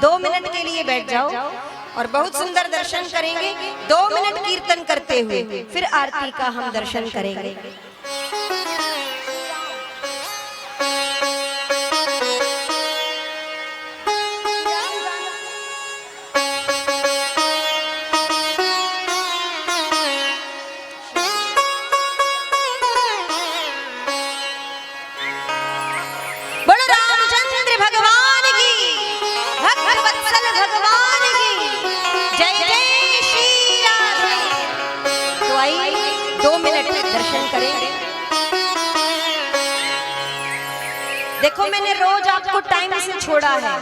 2 मिनट के लिए बैठ जाओ और बहुत सुंदर दर्शन करेंगे। 2 मिनट कीर्तन करते हुए फिर आरती का हम दर्शन करेंगे। बोलो रामचंद्र भगवान की, भक्त वत्सल भगवान की जय जय श्री राम। तो आइए 2 मिनट दर्शन करेंगे। देखो मैंने रोज आपको टाइम से छोड़ा है,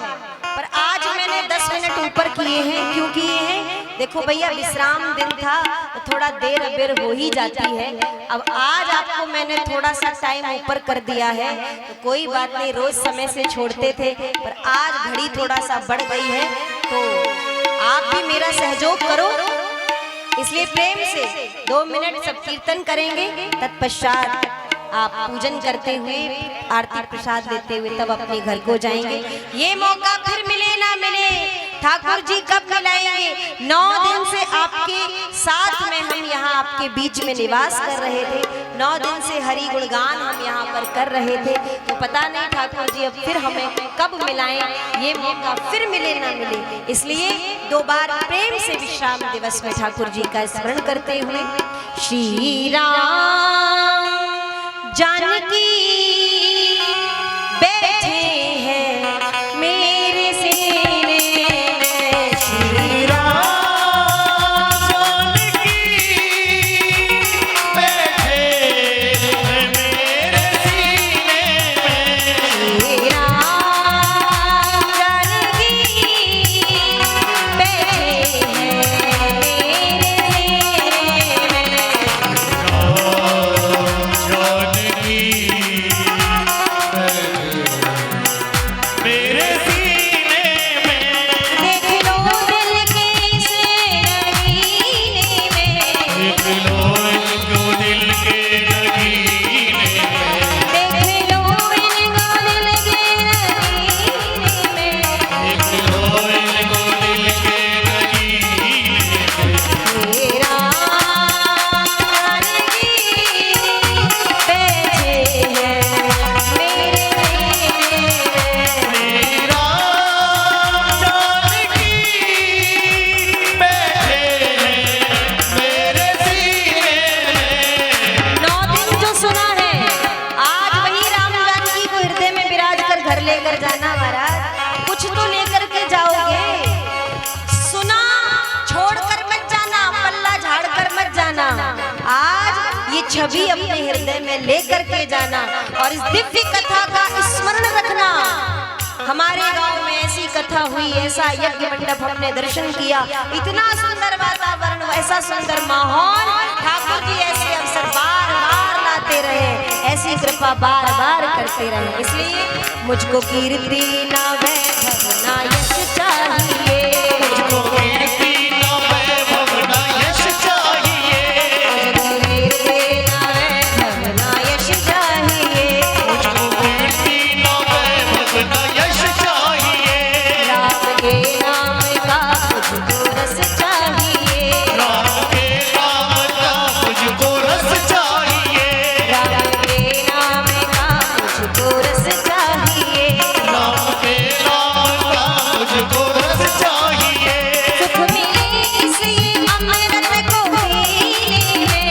पर आज मैंने 10 मिनट ऊपर किए हैं। क्यों किए हैं? देखो भैया, विश्राम दिन था तो थोड़ा देर अबेर हो ही जाती है। अब आज आपको मैंने थोड़ा सा टाइम ऊपर कर दिया है, तो कोई बात नहीं, रोज समय से छोड़ते थे, पर आज घड़ी थोड़ा सा बढ़ गई है, तो आप भी मेरा सहयोग करो। इसलिए प्रेम से 2 मिनट सब कीर्तन करेंगे, तत्पश्चात आप पूजन करते हुए आरती प्रसाद लेते हुए तब अपने घर को जाएंगे। ये मौका फिर मिले ना मिले, ठाकुर जी कब मिलाएंगे? 9 दिन से आपके साथ में हम यहाँ आपके बीच में निवास कर रहे थे, 9 दिन से हरि गुणगान हम यहाँ पर कर रहे थे। तो पता नहीं ठाकुर जी अब फिर हमें कब मिलाएं, ये मौका फिर मिले ना मिले, इसलिए 2 बार प्रेम से विश्राम दिवस में ठाकुर जी का स्मरण करते हुए श्री राम जानकी बैठे हैं मेरे सीने में, श्री
राम जानकी बैठे हैं मेरे सीने में।
श्री राम जानकी बैठे हैं मेरे सीने में।
जानकी मेरे सीने में।
देख लो दिल के से नगीने में,
देख लो इनको दिल के नगीने में।
देख लो इनको दिल के नगीने में,
देख लो इनको दिल के नगीने में।
श्री राम जानकी बैठे हैं मेरे सीने में।
श्री राम जानकी बैठे हैं मेरे सीने में।
9 दिन जो सुना है, आज वही राम जानकी को हृदय में विराज कर घर लेकर जाना महाराज, कुछ तो लेकर के जाओगे। सुना छोड़कर मत जाना, पल्ला झाड़कर मत जाना, आज ये छवि अपने हृदय में लेकर के जाना और इस दिव्य कथा का स्मरण रखना। हमारे गांव में ऐसी कथा हुई, ऐसा यज्ञ मंडप हमने दर्शन किया, इतना सुंदर वातावरण, ऐसा सुंदर माहौल, ठाकुर जी ऐसे अवसर बार बार लाते रहे, ऐसी कृपा बार बार करते रहे। इसलिए मुझको कीर्ति ना वैभव ना यश चाहिए,
मुझको कीर्ति ना वैभव ना यश चाहिए।
मुझको कीर्ति ना वैभव ना यश चाहिए,
मुझको कीर्ति ना वैभव ना यश चाहिए।
राम के नाम का मुझको रस चाहिए,
राम के नाम का मुझको रस चाहिए।
राम के नाम का मुझको रस चाहिए,
राम के नाम का मुझको रस चाहिए।
सुख मिले इसी अमृत को पीने में,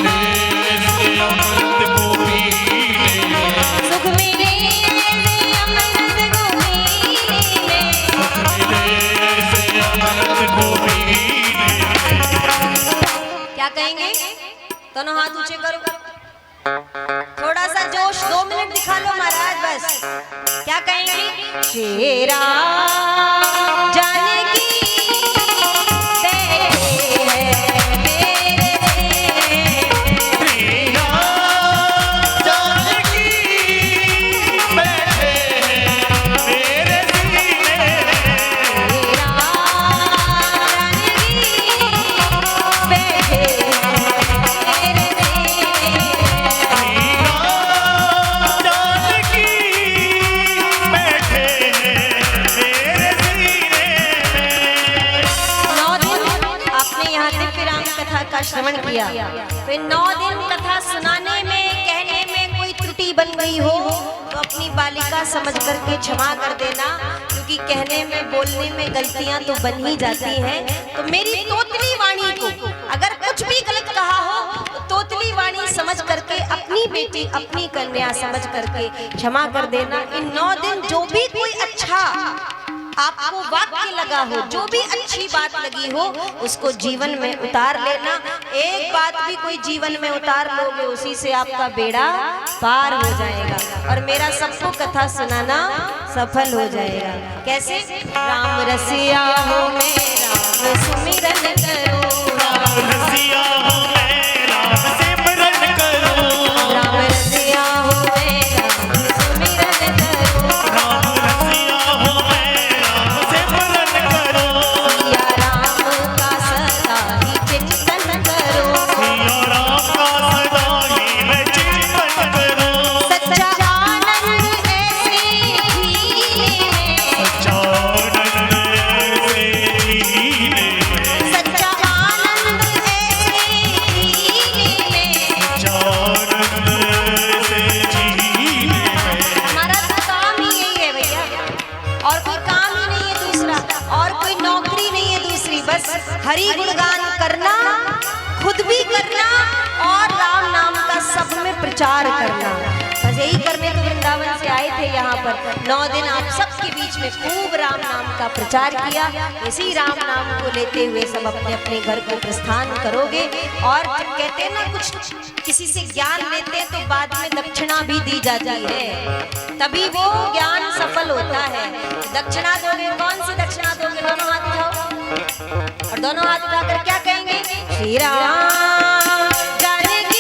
मेरे से अमृत को पीने में।
सुख मिले इसी अमृत को पीने में।
मेरे से अमृत को पीने में।
क्या कहेंगे? दोनों हाथ ऊंचे करो, थोड़ा सा जोश, 2 मिनट दिखा लो महाराज बस। क्या कहेंगे? श्री राम जानकी बैठे हैं मेरे सीने में।
श्री राम जानकी बैठे हैं मेरे सीने में।
श्री राम जानकी बैठे हैं मेरे सीने में।
श्री राम जानकी बैठे हैं मेरे सीने में।
9 दिन आपने यहाँ दिव्य राम कथा का श्रवण किया, फिर 9 दिन कथा सुनाने में, कहने में कोई त्रुटि बन गई हो तो अपनी बालिका समझ करके क्षमा कर देना, क्योंकि कहने में बोलने में गलतियां तो बन ही जाती हैं। तो मेरी तोतली वाणी को अगर कुछ भी गलत कहा हो तो तोतली वाणी समझ करके, अपनी बेटी अपनी कन्या समझ करके क्षमा कर देना। इन 9 दिन जो भी कोई अच्छा आपको वाक्य लगा हो, जो भी अच्छी बात लगी हो, उसको जीवन में उतार लेना। एक बात भी कोई जीवन में उतार लोगे, उसी से आपका बेड़ा पार हो जाएगा और मेरा सबको कथा सुनाना सफल हो जाएगा। कैसे? राम रसिया हो मैं राम सुमिरन करो,
राम रसिया हूँ मैं राम सिमरन करूँ।
राम रसिया हो मैं राम सुमिरन करो,
राम रसिया हूँ मैं राम सिमरन करूँ।
सिया राम का सदा ही चिंतन करो,
सिया राम का सदा ही मैं चिंतन करूँ।
सच्चा आनंद ऐसे ही में,
सच्चा आनंद
हरि गुणगान करना, खुद भी करना और राम नाम का सब में प्रचार करना। बस यही करने तो वृंदावन से आए थे यहाँ पर। 9 दिन आप सबके बीच में खूब राम नाम का प्रचार किया। इसी राम नाम को लेते हुए सब अपने अपने घर को प्रस्थान करोगे। और जब कहते हैं ना कुछ किसी से ज्ञान लेते हैं तो बाद में दक्षिणा भी दी जाती है, तभी वो ज्ञान सफल होता है। दक्षिणा दोगे, कौन सी दक्षिणा दोगे? दोनों हाथ उठाओ और दोनों हाथ उठाकर क्या कहेंगे? श्री राम जानकी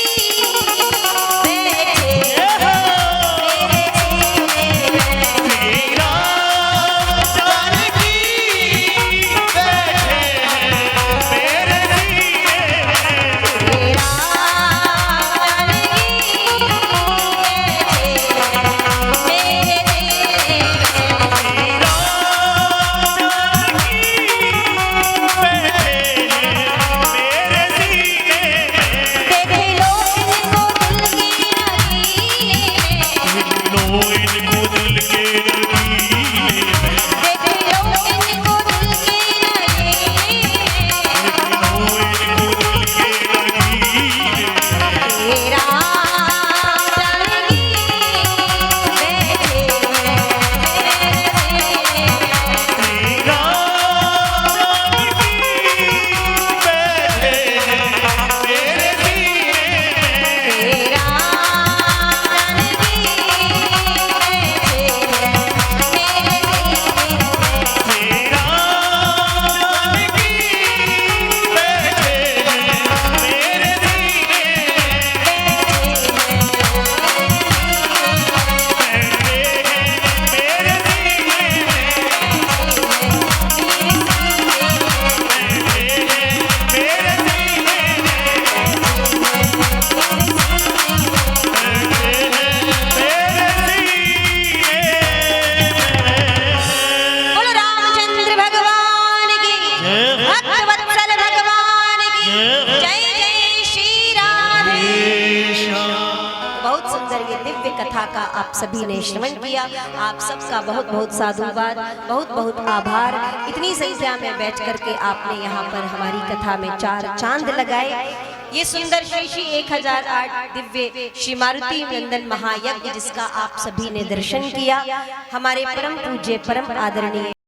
कथा का आप सभी ने श्रवण किया। आप सबका बहुत बहुत साधुवाद, बहुत बहुत आभार। इतनी संख्या में बैठ करके आपने यहाँ पर हमारी कथा में 4 चांद लगाए। ये सुंदर श्री 1008 दिव्य श्री मारुति नंदन महायज्ञ जिसका आप सभी ने दर्शन किया, हमारे परम पूज्य परम आदरणीय